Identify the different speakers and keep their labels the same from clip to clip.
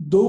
Speaker 1: 2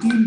Speaker 1: 3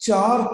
Speaker 1: 4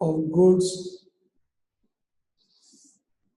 Speaker 1: of goods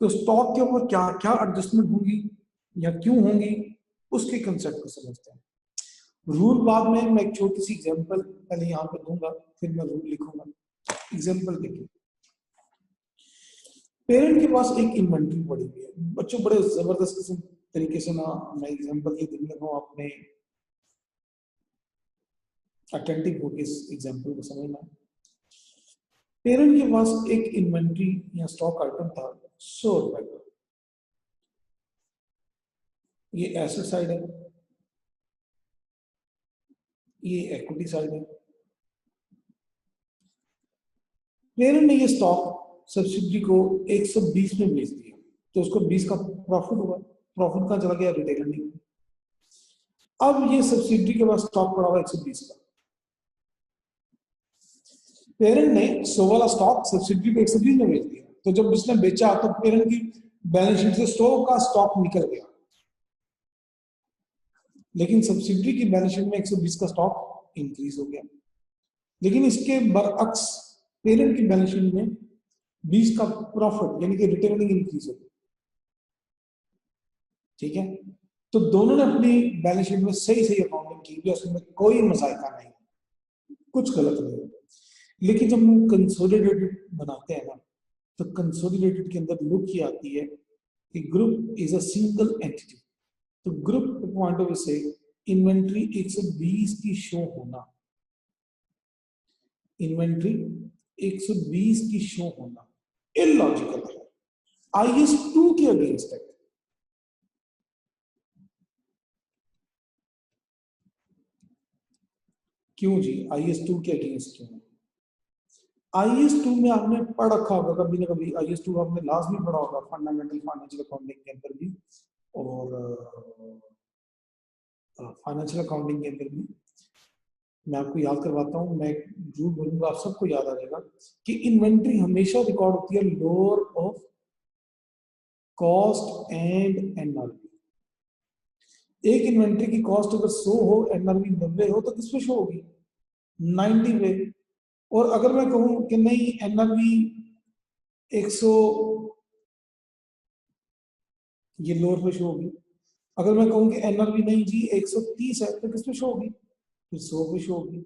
Speaker 1: तो stock के ऊपर क्या क्या एडजस्टमेंट होंगी या क्यों होंगी, उसके कंसेप्ट को समझते हैं। रूल बाद में मैं एक छोटी सी एग्जांपल पहले यहाँ पे दूंगा, फिर मैं रूल लिखूंगा। एग्जांपल देखिए, पेरेंट के पास एक इन्वेंट्री पड़ी हुई है। बच्चों बड़े जबरदस्त किस्म तरीके से ना मैं एग्जांपल ये देने लगा हूँ, आपने अटेंटिव होकर इस एग्जांपल को समझना। पेरेंट के पास एक इन्वेंट्री या स्टॉक आइटम था 100 रुपए का। ये एसेट साइड है, ये इक्विटी साइड है। पेरेंट ने ये स्टॉक सब्सिडी को 120 में बेच दिया, तो उसको 20 का प्रॉफिट हुआ। प्रॉफिट कहाँ चला गया? Retail earning. अब ये सब्सिडी के पास स्टॉक पड़ा हुआ 120 का। पेरेंट ने 100 वाला स्टॉक सब्सिडी को 120 में बेच दिया, तो जब उसने बेचा तो पेरेंट की बैलेंस शीट से 100 का स्टॉक निकल गया, लेकिन सब्सिडी की बैलेंस शीट में 120 का स्टॉक इंक्रीज हो गया। लेकिन इसके बरअक्स पेरेंट की बैलेंस शीट में 20 का प्रॉफिट यानी कि रिटेल अर्निंग इंक्रीज हो गया। ठीक है, तो दोनों ने अपनी बैलेंस शीट में सही सही अकाउंटिंग की भी, उसमें कोई मजायका नहीं, कुछ गलत नहीं है। लेकिन जब हम कंसोलिडेटेड बनाते हैं ना, तो कंसोलिडेटेड के अंदर लुक ये आती है कि group is a single entity. तो ग्रुप पॉइंट ऑफ व्यू से इन्वेंट्री 120 की शो होना, इन्वेंट्री 120 की शो होना इलॉजिकल है, IS 2 के अगेंस्ट है। क्यों जी? IS 2 के अगेंस्ट क्यों? IS 2 में आपने पढ़ रखा होगा कभी ना कभी, IS 2 आपने लास्ट भी पढ़ा होगा फंडामेंटल फाइनेंशियल अकाउंटिंग के अंदर भी, और फाइनेंशियल अकाउंटिंग के अंदर भी। मैं आपको याद करवाता हूँ, मैं रूल बोलूंगा, आप सबको याद आ जाएगा कि इन्वेंट्री हमेशा रिकॉर्ड होती है lower of cost and NRV. एक इन्वेंट्री की कॉस्ट अगर 100 हो, एनआरवी 90 हो, तो किस पे शो होगी? 90 पे। और अगर मैं कहूं कि नहीं एनआरवी 100, ये लोअर पे शो होगी। अगर मैं कहूं कि एनआरवी नहीं जी 130 है, तो किस पे शो होगी? फिर 100 पे शो होगी।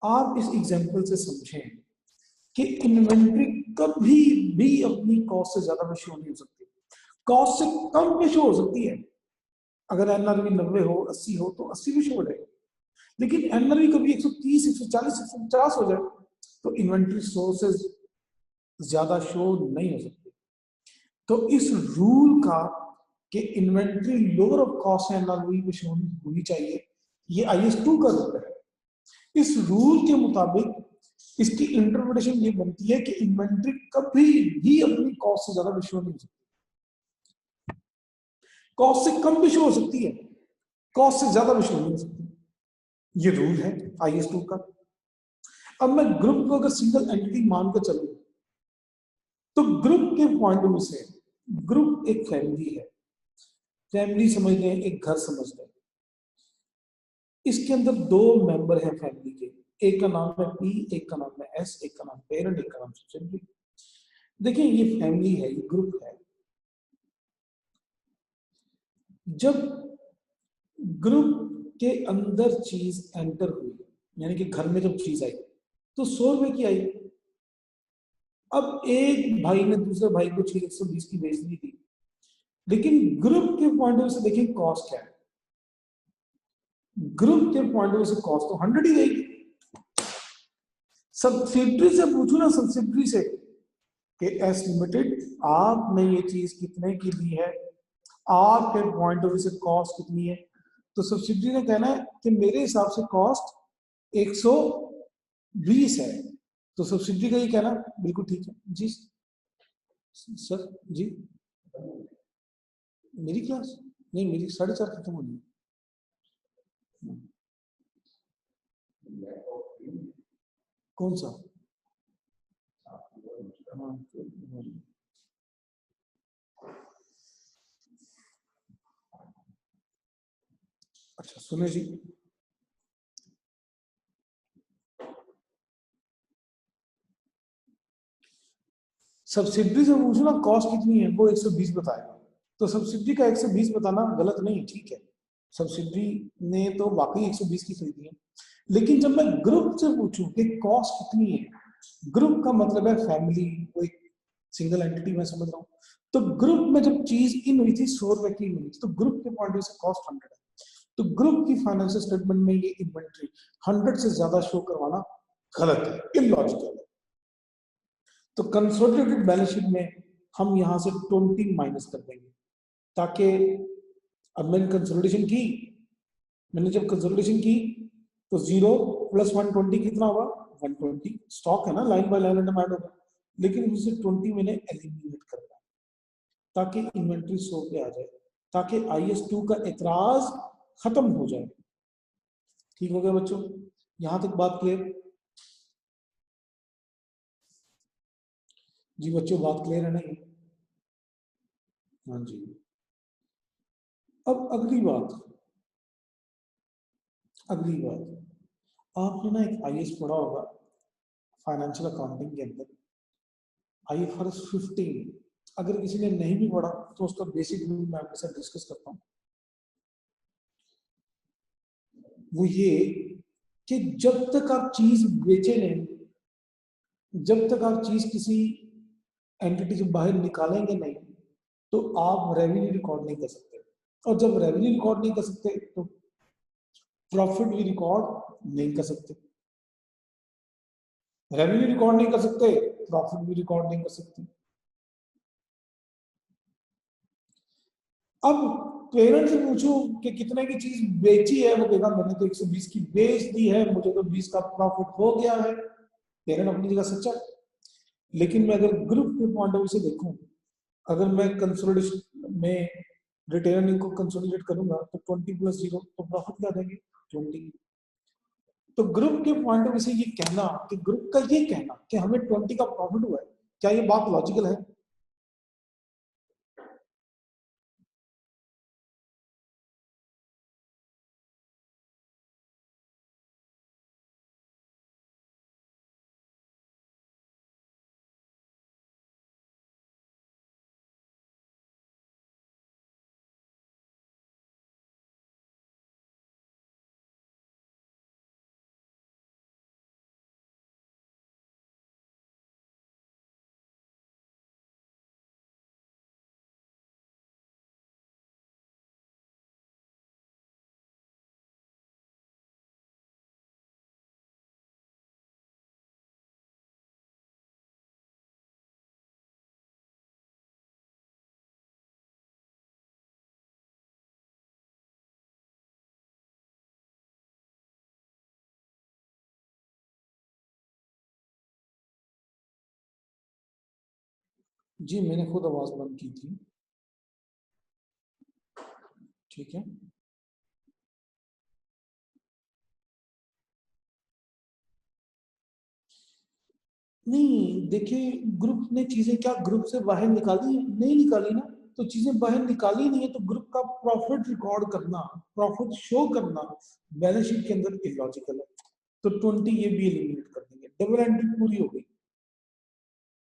Speaker 1: आप इस एग्जांपल से समझें कि इन्वेंट्री कभी भी अपनी कॉस्ट से ज्यादा पे शो नहीं हो सकती, कॉस्ट से कम पे शो हो सकती है। अगर एनआरवी 90 हो, 80 हो, तो 80 भी शो हो जाएगा। लेकिन एनआरवी कभी 130, 140, 150 हो जाए, तो इन्वेंट्री 100 से ज्यादा शो नहीं हो सकती। तो इस रूल का कि inventory lower of cost NRV पे शो होनी चाहिए, ये IS 2 का रूल है। इस रूल के मुताबिक इसकी इंटरप्रिटेशन ये बनती है कि इन्वेंट्री कभी भी अपनी कॉस्ट से ज्यादा भी शो नहीं हो सकती, कॉस्ट से कम भी शो हो सकती है, कॉस्ट से ज्यादा भी शो नहीं हो सकती। ये रूल है IS 2 का। अब मैं ग्रुप को अगर सिंगल एंटिटी मानकर चलूं, तो ग्रुप के पॉइंट ऑफ व्यू से ग्रुप एक फैमिली है। फैमिली समझ लें, एक घर समझ लें। इसके अंदर दो मेंबर हैं फैमिली के, एक का नाम है P, एक का नाम है S, एक का नाम पेरेंट, एक का नाम सब्सिडरी। देखिए ये फैमिली है, ये ग्रुप है। जब ग्रुप के अंदर चीज एंटर हुई, यानी कि घर में जब चीज आई, तो 100 रुपए की आई। अब एक भाई ने दूसरे भाई को चीज 120 की बेच दी थी, लेकिन ग्रुप के पॉइंट ऑफ व्यू से देखिए कॉस्ट क्या है। ग्रुप के पॉइंट ऑफ व्यू से कॉस्ट तो 100 ही रहेगी। सब्सिडरी से पूछू ना, सब्सिडरी से कि एस लिमिटेड आपने ये चीज कितने की दी है, आपके पॉइंट ऑफ व्यू से कॉस्ट कितनी है, तो सब्सिडरी ने कहना है कि मेरे हिसाब से कॉस्ट 120 है। तो सब्सिडरी का ये कहना बिल्कुल ठीक है जी। सर जी, मेरी क्लास नहीं, मेरी 4:30 खत्म होनी है। कौन सा? हाँ, अच्छा सुने जी, सब्सिडी से पूछो ना कॉस्ट कितनी है, वो 120 बताएगा। तो सब्सिडी का 120 बताना गलत नहीं है, ठीक है, सब्सिडी ने तो वाकई 120 की खरीदी है, लेकिन जब मैं ग्रुप से पूछूं कि कॉस्ट कितनी है, ग्रुप का मतलब है फैमिली, वो एक सिंगल एंटिटी मैं समझ रहा हूँ। तो ग्रुप में जब चीज इन हुई थी 100 रुपए की हुई थी, तो ग्रुप के पॉइंट से कॉस्ट 100 है। तो ग्रुप की फाइनेंशियल स्टेटमेंट में ये इन्वेंट्री 100 से ज्यादा शो करवाना गलत है, इलॉजिकल है। तो कंसोलिडेटेड बैलेंस शीट में हम यहां से 20 माइनस कर देंगे, ताकि अब मैंने कंसोलिडेशन की, मैंने जब कंसोलिडेशन की तो 0 + 120 कितना होगा, 120 स्टॉक है ना, लाइन बाय लाइन ऐड होगा, लेकिन उसे 20 मैंने एलिमिनेट करना ताकि इन्वेंट्री 100 पे आ जाए, ताकि IS2 का एतराज खत्म हो जाए। ठीक हो गया बच्चों, यहां तक बात क्लियर? जी बच्चों बात क्लियर है नहीं? हाँ जी। अब अगली बात, आपने ना एक IS पढ़ा होगा फाइनेंशियल अकाउंटिंग के अंदर, IFRS 15। अगर किसी ने नहीं भी पढ़ा तो उसका बेसिक रूल मैं आपके साथ डिस्कस करता हूँ। वो ये कि जब तक आप चीज बेचे नहीं, जब तक आप चीज किसी एंटिटी से बाहर निकालेंगे नहीं, तो आप रेवेन्यू रिकॉर्ड नहीं कर सकते, और जब रेवेन्यू रिकॉर्ड नहीं कर सकते तो प्रॉफिट भी रिकॉर्ड नहीं कर सकते। रेवेन्यू रिकॉर्ड नहीं कर सकते, प्रॉफिट भी रिकॉर्ड नहीं कर सकते। अब पेरेंट से पूछो कि कितने की चीज बेची है, वो कहेगा मैंने तो 120 की बेच दी है, मुझे तो 20 का प्रॉफिट हो गया है। पेरेंट अपनी जगह सच्चा, लेकिन मैं अगर ग्रुप के पॉइंट ऑफ व्यू से देखूं, अगर मैं कंसोलिडेशन में रिटेन अर्निंग को कंसोलिडेट करूंगा तो 20 + 0 तो प्रॉफिट क्या देंगे, 20। तो ग्रुप के पॉइंट ऑफ व्यू से ये कहना कि ग्रुप का ये कहना कि हमें 20 का प्रॉफिट हुआ है, क्या ये बात लॉजिकल है? जी मैंने खुद आवाज बंद की थी, ठीक है। नहीं देखिए, ग्रुप ने चीजें क्या ग्रुप से बाहर निकाली, नहीं निकाली ना, तो चीजें बाहर निकाली नहीं है, तो ग्रुप का प्रॉफिट रिकॉर्ड करना, प्रॉफिट शो करना बैलेंस शीट के अंदर इलॉजिकल है। तो 20 ये भी एलिमिनेट कर देंगे, डबल एंट्री पूरी हो गई,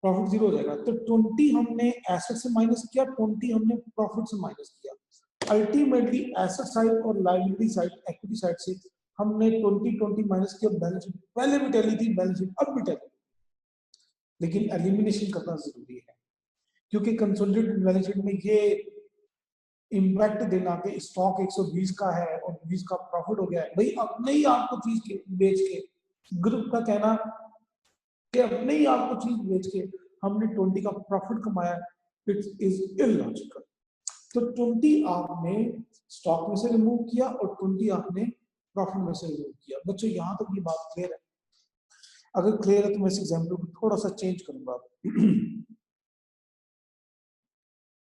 Speaker 1: प्रॉफिट 0 हो जाएगा। तो 20 हमने एसेट से माइनस किया, 20 हमने प्रॉफिट से माइनस किया। अल्टीमेटली एसेट साइड और लायबिलिटी साइड, इक्विटी साइड से हमने 20 माइनस किया। बैलेंस शीट पहले भी टैली थी, बैलेंस शीट अब भी टैली, लेकिन एलिमिनेशन करना जरूरी है, क्योंकि कंसोलिडेटेड बैलेंस शीट में ये इम्पैक्ट देना कि स्टॉक 120 का है और 20 का प्रॉफिट हो गया है, भाई अपने ही आपको चीज के बेच के, ग्रुप का कहना कि अपने ही आपको चीज बेच के हमने 20 का प्रॉफिट कमाया, इट इज इलॉजिकल। तो 20 आपने स्टॉक में से रिमूव किया और 20 आपने प्रॉफिट में से रिमूव किया। बच्चों यहां तक ये बात क्लियर है? अगर क्लियर है तो मैं इस एग्जाम्पल को थोड़ा सा चेंज करूंगा।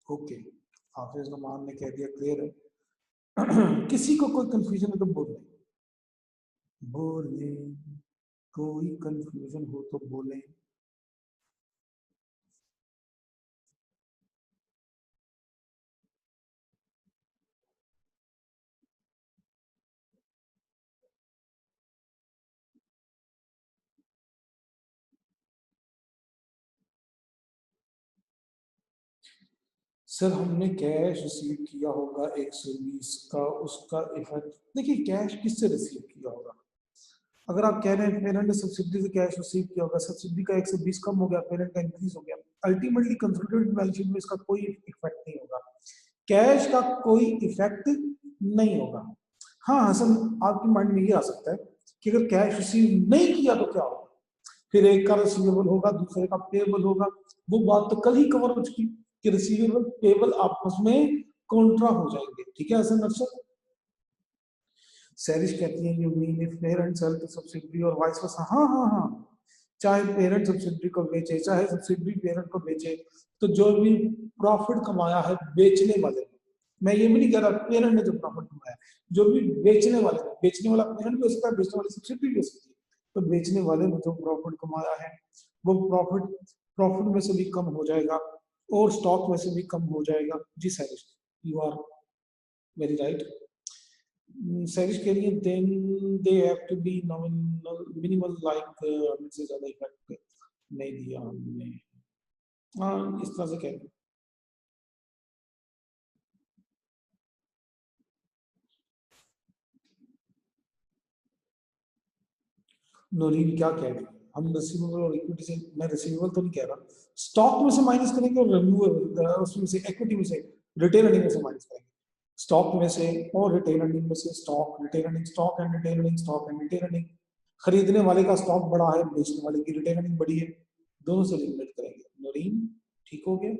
Speaker 1: ओके, हाफिज नमान ने कह दिया क्लियर है। किसी को कोई कंफ्यूजन है तो बोले, बोले, कोई कंफ्यूजन हो तो बोले। सर हमने कैश रिसीव किया होगा 120 का, उसका इफेक्ट देखिए कैश किससे रिसीव किया होगा। अगर आप कह रहे हैं पेरेंट ने सब्सिडी से कैश रिसीव किया होगा, सब्सिडी का 120 कम हो गया, पेरेंट का इंक्रीज हो गया, अल्टीमेटली कंसोलिडेटेड बैलेंस शीट में इसका कोई इफेक्ट नहीं होगा, कैश का कोई इफेक्ट नहीं होगा। हाँ हसन, आपके माइंड में ये आ सकता है कि अगर कैश रिसीव नहीं किया तो क्या होगा, फिर एक का रिसीवेबल होगा दूसरे का पेएबल होगा। वो बात तो कल ही कवर हो चुकी कि रिसीवेबल पेएबल आपस में कॉन्ट्रा हो जाएंगे। ठीक है हसन अरशद। सैरिश कहती है you mean if parent sell the subsidy और वाइस वर्सा। हाँ हाँ हाँ, चाहे पेरेंट सब्सिडी को बेचे चाहे सब्सिडी पेरेंट को बेचे, तो जो भी प्रॉफिट कमाया है बेचने वाले ने, मैं ये भी नहीं कह रहा पेरेंट ने जो प्रॉफिट कमाया, जो भी बेचने वाले ने, बेचने वाला पेरेंट भी हो सकता है, बेचने वाली सब्सिडी भी हो सकती है, तो बेचने वाले ने जो प्रॉफिट कमाया है वो प्रॉफिट में से भी कम हो जाएगा और स्टॉक में से भी कम हो जाएगा। Ji Sairish, you are very right. Sairish के लिए then they have to be nominal minimal like से ज्यादा इफेक्ट नहीं दिया हमने। हाँ इस तरह से कह रहे। नोरीन क्या कह रही है, हम रिसीवेबल और इक्विटी से, मैं रिसीवेबल तो नहीं कह रहा, स्टॉक में से माइनस करेंगे और रिन्यूएबल उसमें से इक्विटी में से रिटेन अर्निंग में से माइनस करेंगे, स्टॉक में से और रिटेन अर्निंग में से stock retain earning stock and retain earning stock and retain earning. खरीदने वाले का स्टॉक बड़ा है, बेचने वाले की रिटेन अर्निंग बड़ी है, दोनों से एलिमिनेट करेंगे। नोरीन ठीक हो गया,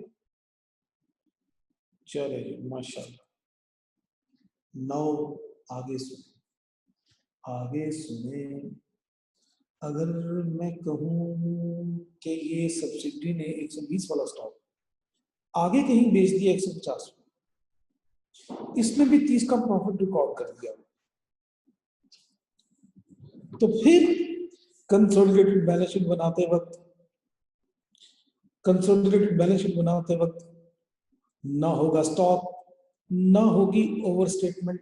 Speaker 1: चलिए माशाल्लाह। नौ आगे सुने, आगे सुने। अगर मैं कहूं कि ये सब्सिडी ने 120 वाला स्टॉक आगे कहीं बेच दिया 150, इसने भी 30 का प्रॉफिट रिकॉर्ड कर दिया, तो फिर कंसोलिडेटेड बैलेंस शीट बनाते वक्त, कंसोलिडेटेड बैलेंस शीट बनाते वक्त ना होगा स्टॉक, ना होगी ओवर स्टेटमेंट,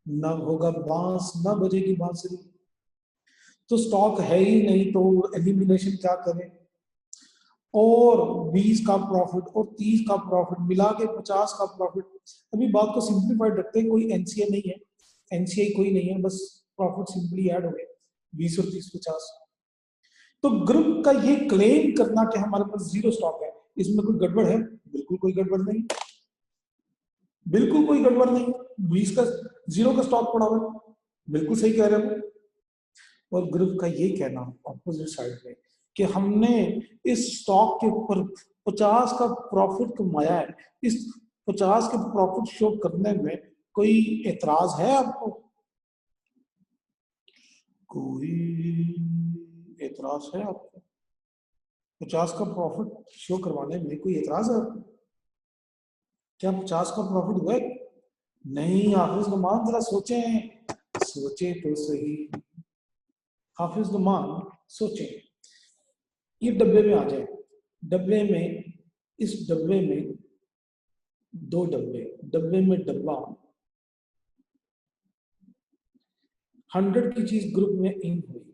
Speaker 1: ना होगा बांस, ना बजेगी बांसुरी, तो स्टॉक है ही नहीं तो एलिमिनेशन क्या करें। और 20 का प्रॉफिट और 30 का प्रॉफिट मिला के 50 का प्रॉफिट। अभी बात को सिंप्लीफाइड रखते हैं, कोई एनसीए नहीं है, एनसीए कोई नहीं है, बस प्रॉफिट सिंपली ऐड हो गए 20 और 30 50। तो ग्रुप का ये क्लेम करना कि हमारे पास जीरो स्टॉक है, इसमें कोई गड़बड़ है? बिल्कुल कोई गड़बड़ नहीं, बिल्कुल कोई गड़बड़ नहीं। 20 का जीरो का स्टॉक पड़ा हुआ है, बिल्कुल सही कह रहे हो। और ग्रुप का ये कहना ऑपोजिट साइड में कि हमने इस स्टॉक के ऊपर 50 का प्रॉफिट कमाया है, इस 50 के प्रॉफिट शो करने में कोई एतराज है आपको? कोई एतराज है आपको? 50 का प्रॉफिट शो करवाने में कोई एतराज है आपको? क्या 50 का प्रॉफिट हुआ? नहीं हाफिज नुमान, जरा सोचें, सोचें तो सही हाफिज नुमान, सोचें। ये डब्बे में आ जाए, डब्बे में, इस डब्बे में दो डब्बे, डब्बे में डब्बा 100 की चीज ग्रुप में इन हुई,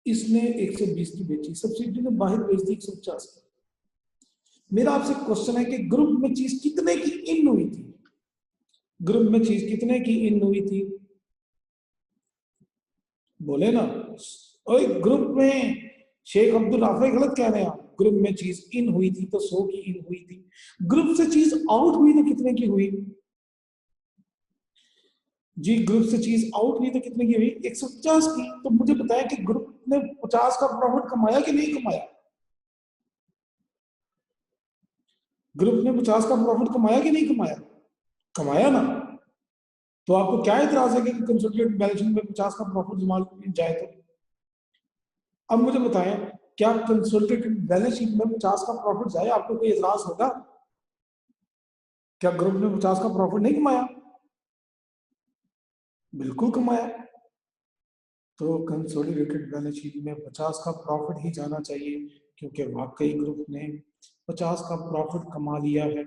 Speaker 1: इसने 120 की बेची, सब्सिडी ने बाहर बेच दी 150 की। मेरा आपसे क्वेश्चन है कि ग्रुप में चीज कितने की इन हुई थी? ग्रुप में चीज कितने की इन हुई थी? बोले ना। और ग्रुप में शेख अब्दुल राफे गलत कह रहे हैं आप, ग्रुप में चीज इन हुई थी तो 100 की इन हुई थी। ग्रुप से चीज आउट हुई तो कितने की हुई? जी ग्रुप से चीज आउट हुई तो कितने की हुई? 150 की। तो मुझे बताया कि ग्रुप ने 50 का प्रॉफिट कमाया कि नहीं कमाया? ग्रुप ने 50 का प्रॉफिट कमाया कि नहीं कमाया? कमाया ना। तो आपको क्या इतराज है कि कंसोलिडेटेड बैलेंस शीट में 50 का प्रॉफिट जमा जाए तो? अब मुझे बताएं, क्या कंसोलिडेटेड बैलेंस शीट में 50 का प्रॉफिट जाए, आपको कोई इतराज होगा? क्या ग्रुप ने 50 का प्रॉफिट नहीं कमाया? बिल्कुल कमाया। तो कंसोलिडेटेड बैलेंस शीट में 50 का प्रॉफिट ही जाना चाहिए, क्योंकि वाकई ग्रुप ने 50 का प्रॉफिट कमा लिया है।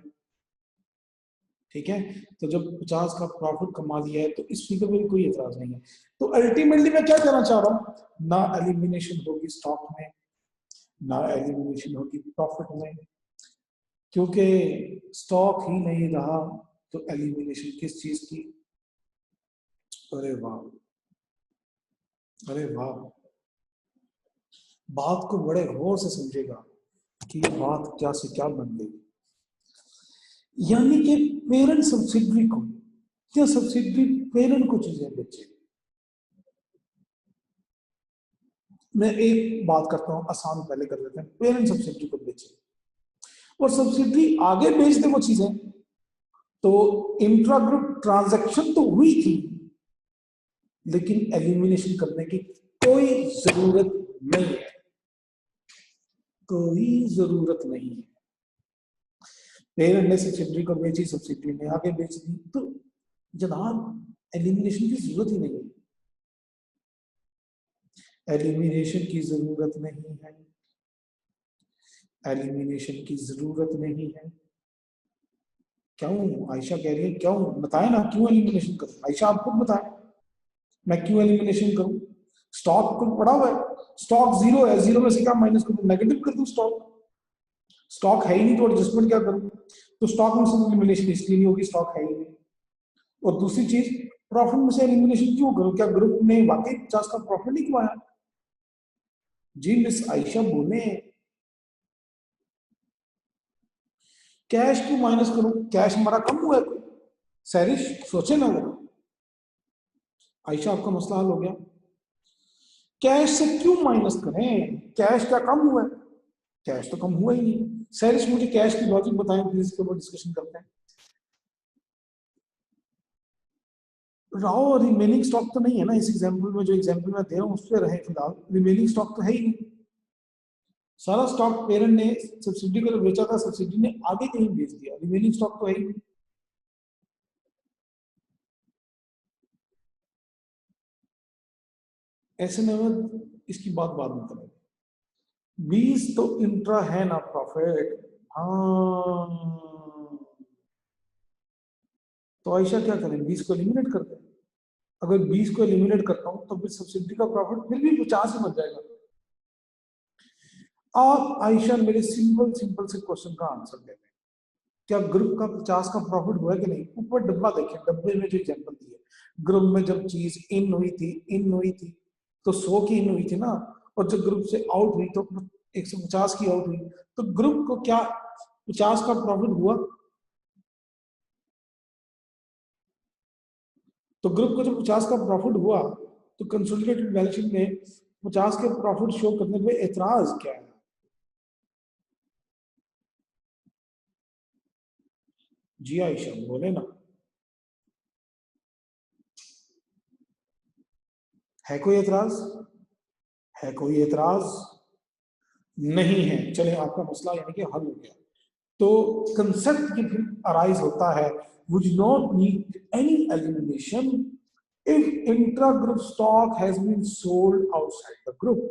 Speaker 1: ठीक है, तो जब 50 का प्रॉफिट कमा लिया है तो इस फिगर में कोई एतराज नहीं है। तो अल्टीमेटली मैं क्या कहना चाह रहा हूं, ना एलिमिनेशन होगी स्टॉक में, ना एलिमिनेशन होगी प्रॉफिट में, क्योंकि स्टॉक ही नहीं रहा तो एलिमिनेशन किस चीज की? अरे वाह, अरे वाह, बात को बड़े गौर से समझेगा कि ये बात क्या से क्या बन गई। यानी कि पेरेंट सब्सिडरी को या सब्सिडरी पेरेंट को चीजें बेचे। मैं एक बात करता हूं, आसान पहले कर लेते हैं। पेरेंट सब्सिडरी को बेचे और सब्सिडरी आगे बेच दे वो चीजें, तो इंट्रा ग्रुप ट्रांजैक्शन तो हुई थी, लेकिन एलिमिनेशन करने की कोई जरूरत नहीं है, कोई जरूरत नहीं है। पेरेंट ने सब्सिडरी को बेची, सब्सिडरी ने आगे बेच दी, तो जनाब एलिमिनेशन की जरूरत ही नहीं है, एलिमिनेशन की जरूरत नहीं है, एलिमिनेशन की जरूरत नहीं है। क्यों? आयशा कह रही है क्यों, बताए ना क्यों एलिमिनेशन करूं। आयशा आप खुद बताए मैं क्यों एलिमिनेशन करूं। स्टॉक को पड़ा हुआ है, स्टॉक जीरो है, जीरो में से क्या माइनस करूं, नेगेटिव कर दूं। स्टॉक स्टॉक है ही नहीं तो एडजस्टमेंट क्या करूं? तो स्टॉक में से एलिमिनेशन इसलिए नहीं होगी, स्टॉक है ही नहीं। और दूसरी चीज, प्रॉफिट में से एलिमिनेशन क्यों करूं? क्या ग्रुप ने वाकई 50 का प्रॉफिट नहीं कमाया? जी मिस आयशा बोले कैश क्यों माइनस करूं, कैश हमारा कम हुआ है कोई? सैरिश सोचे ना वो। आयशा आपका मसला हल हो गया। कैश से क्यों माइनस करें, कैश क्या कम हुआ है? कैश तो कम हुआ ही नहीं। सैरिश मुझे कैश की लॉजिक बताएं प्लीज, इसके ऊपर डिस्कशन करते हैं। राव रिमेनिंग स्टॉक तो नहीं है ना इस एग्जांपल में, जो एग्जांपल मैं दे रहा हूं उस पर रहे फिलहाल, रिमेनिंग स्टॉक तो है ही नहीं। सारा स्टॉक पेरेंट ने सब्सिडी को बेचा था, सब्सिडी ने आगे कहीं बेच दिया, रिमेनिंग स्टॉक तो है ही नहीं। ऐसे में इसकी बात बाद में करेंगे। 20 तो इंट्रा है ना प्रॉफिट। हाँ, तो आयशा क्या करें, 20 को एलिमिनेट कर दें। अगर 20 को एलिमिनेट करता हूं तो फिर सब्सिडी का प्रॉफिट फिर भी 50 ही बच जाएगा। आप आयशा मेरे सिंपल सिंपल से क्वेश्चन का आंसर दे दें। क्या ग्रुप का 50 का प्रॉफिट हुआ कि नहीं? ऊपर डब्बा देखिए, डब्बे में जो एग्जांपल दिए, ग्रुप में जब चीज इन हुई थी तो 100 की इन हुई थी ना, और जब ग्रुप से आउट हुई तो 150 की आउट हुई, तो ग्रुप को क्या 50 का प्रॉफिट हुआ? तो ग्रुप को जब 50 का प्रॉफिट हुआ तो कंसोलिडेटेड बैलेंस शीट में 50 के प्रॉफिट शो करने पे एतराज क्या है? जी आयशा बोले ना, है कोई एतराज? है कोई एतराज? नहीं है। चले आपका मसला यानी कि हल हो गया। तो कंसेप्ट ये फिर अराइज होता है, would not need any elimination if intra group stock has been sold outside the group।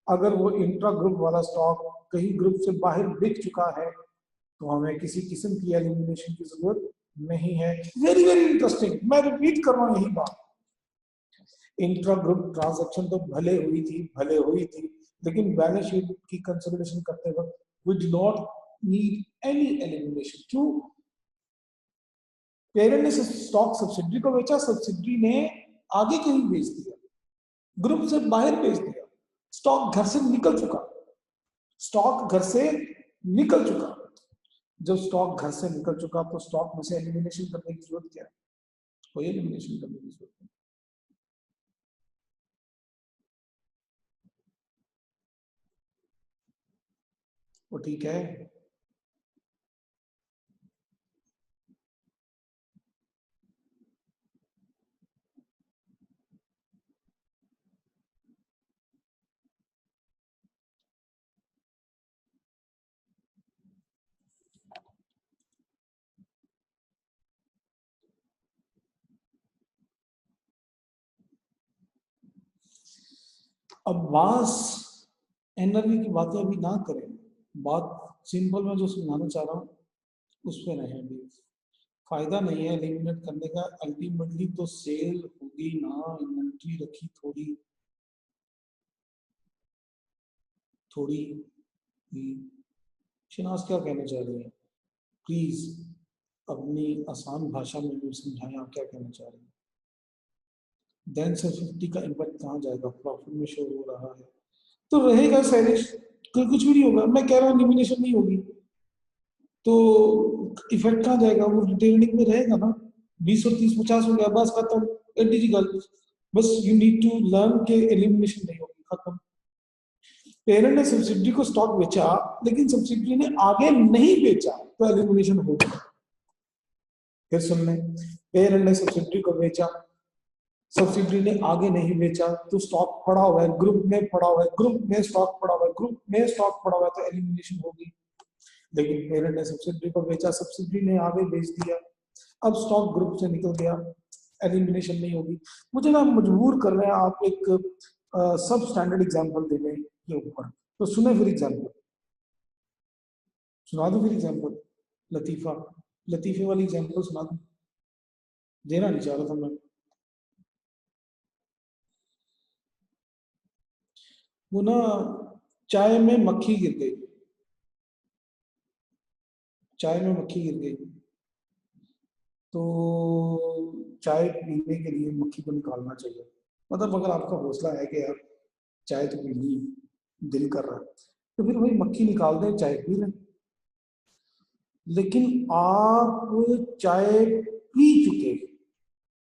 Speaker 1: अगर वो इंट्रा ग्रुप वाला स्टॉक कहीं ग्रुप से बाहर बिक चुका है तो हमें किसी किस्म की एलिमिनेशन की जरूरत नहीं है। वेरी वेरी इंटरेस्टिंग, मैं रिपीट कर रहा हूं यही बात। इंट्रा ग्रुप ट्रांजैक्शन तो भले हुई थी, लेकिन बैलेंस शीट की कंसिडरेशन करते वक्त we do not need any elimination. क्यों? पेरेंट ने स्टॉक सब्सिडी को बेचा, सब्सिडी ने आगे कहीं बेच दिया, ग्रुप से बाहर बेच दिया, स्टॉक घर से निकल चुका, स्टॉक घर से निकल चुका। जब स्टॉक घर से निकल चुका तो स्टॉक में से एलिमिनेशन करने की जरूरत क्या है? कोई एलिमिनेशन करने की जरूरत नहीं। वो ठीक है। अब मास एनर्जी की बातें अभी ना करें, बात सिंपल मैं जो समझाना चाह रहा हूँ उस पर रहें अभी। फायदा नहीं है एलिमिनेट करने का, अल्टीमेटली तो सेल होगी ना, इन्वेंट्री रखी थोड़ी थोड़ी ही। शिनाज क्या कहना चाह रही है? प्लीज अपनी आसान भाषा में भी समझाएं आप क्या कहना चाह रहे हैं। देन से 50 का इम्पैक्ट कहाँ जाएगा, प्रॉफिट में शो हो रहा है तो रहेगा सैरिश, कुछ भी नहीं होगा। मैं कह रहा हूँ एलिमिनेशन नहीं होगी तो इफेक्ट कहाँ जाएगा, वो रिटेनिंग में रहेगा ना। 20 और 30 50 हो गया, बस खत्म, एंटी जी गल। बस यू नीड टू लर्न के एलिमिनेशन नहीं होगी, खत्म। पेरेंट ने सब्सिडी को स्टॉक बेचा लेकिन सब्सिडी ने आगे नहीं बेचा तो एलिमिनेशन होगा। फिर सुन लें, पेरेंट ने सब्सिडी को बेचा, सब्सिडी ने आगे नहीं बेचा तो स्टॉक पड़ा हुआ है, ग्रुप में पड़ा हुआ है, ग्रुप में स्टॉक पड़ा हुआ है, ग्रुप में स्टॉक पड़ा हुआ है तो एलिमिनेशन होगी। लेकिन पेरेंट ने सब्सिडी को बेचा, सब्सिडी ने आगे बेच दिया, अब स्टॉक ग्रुप से निकल गया, एलिमिनेशन नहीं होगी। मुझे ना मजबूर कर रहे हैं आप एक सब स्टैंडर्ड एग्जांपल देने के ऊपर, तो सुने फिर एग्जांपल, सुना दो फिर एग्जांपल, लतीफा, लतीफे वाली एग्जांपल सुना दो, देना नहीं चाह रहा था मैं। वो ना चाय में मक्खी गिर गई, चाय में मक्खी गिर गई तो चाय पीने के लिए मक्खी को निकालना चाहिए। मतलब अगर आपका हौसला है कि यार चाय तो पीनी दिल कर रहा है तो फिर वही मक्खी निकाल दें, चाय पी लें। लेकिन आप चाय पी चुके,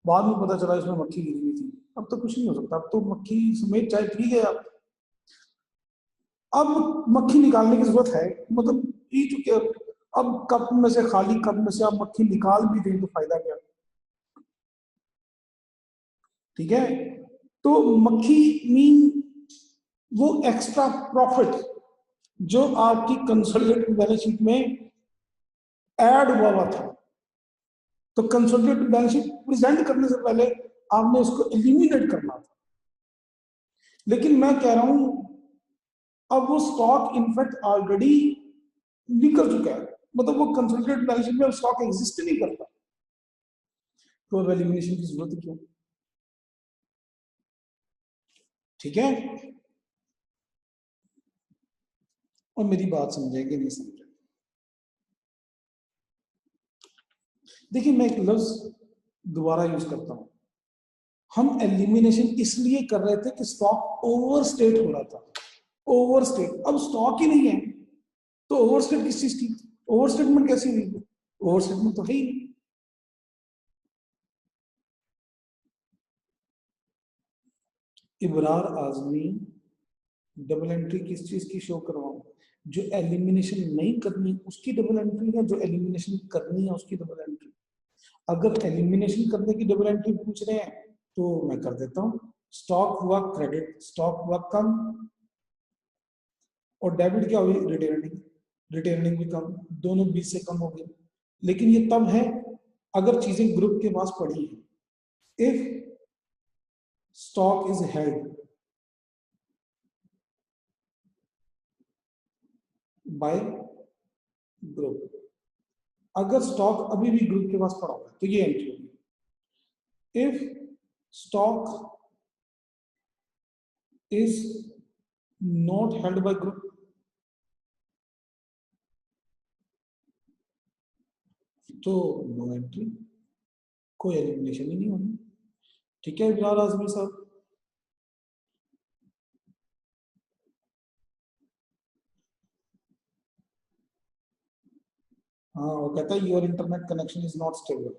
Speaker 1: बाद में पता चला इसमें मक्खी गिरी हुई थी, अब तो कुछ नहीं हो सकता, अब तो मक्खी समेत चाय पी गया। अब मक्खी निकालने की जरूरत है, मतलब पी चुके, अब कप में से, खाली कप में से आप मक्खी निकाल भी दें तो फायदा क्या। ठीक है, तो मक्खी मीन वो एक्स्ट्रा प्रॉफिट जो आपकी कंसोलिडेटेड बैलेंस शीट में ऐड हुआ था। तो कंसोलिडेटेड बैलेंस शीट प्रेजेंट करने से पहले आपने उसको एलिमिनेट करना था। लेकिन मैं कह रहा हूं अब वो स्टॉक इनफैक्ट ऑलरेडी निकल चुका है, मतलब वो कंसोलिडेटेड बैलेंस शीट में स्टॉक एग्जिस्ट नहीं करता, तो अब एलिमिनेशन की जरूरत क्यों। ठीक है, और मेरी बात समझेंगे नहीं समझेंगे। देखिए मैं एक लफ्ज दोबारा यूज करता हूं, हम एलिमिनेशन इसलिए कर रहे थे कि स्टॉक ओवरस्टेट हो रहा था, ओवरस्टेट, अब स्टॉक ही नहीं है तो ओवरस्टेट किस चीज की, ओवरस्टेटमेंट कैसी हुई, ओवरस्टेटमेंट तो है ही नहीं। इबरार आजमी डबल एंट्री किस चीज की शो करवाऊं, जो एलिमिनेशन नहीं करनी उसकी डबल एंट्री है, जो एलिमिनेशन करनी है उसकी डबल एंट्री। अगर एलिमिनेशन करने की डबल एंट्री पूछ रहे हैं तो मैं कर देता हूं, स्टॉक हुआ क्रेडिट, स्टॉक हुआ कम, और डेबिट क्या हुई, रिटेनिंग, रिटेनिंग भी कम, दोनों 20 से कम हो गए। लेकिन ये तब है अगर चीजें ग्रुप के पास पड़ी है, if stock is held by group, अगर स्टॉक अभी भी ग्रुप के पास पड़ा हुआ है तो ये एंट्री होगी। If stock is not held by group तो नो एंट्री, कोई एलिमिनेशन ही नहीं होनी। ठीक है इब्रार आजमी साहब, हाँ वो कहता है your internet connection is not stable.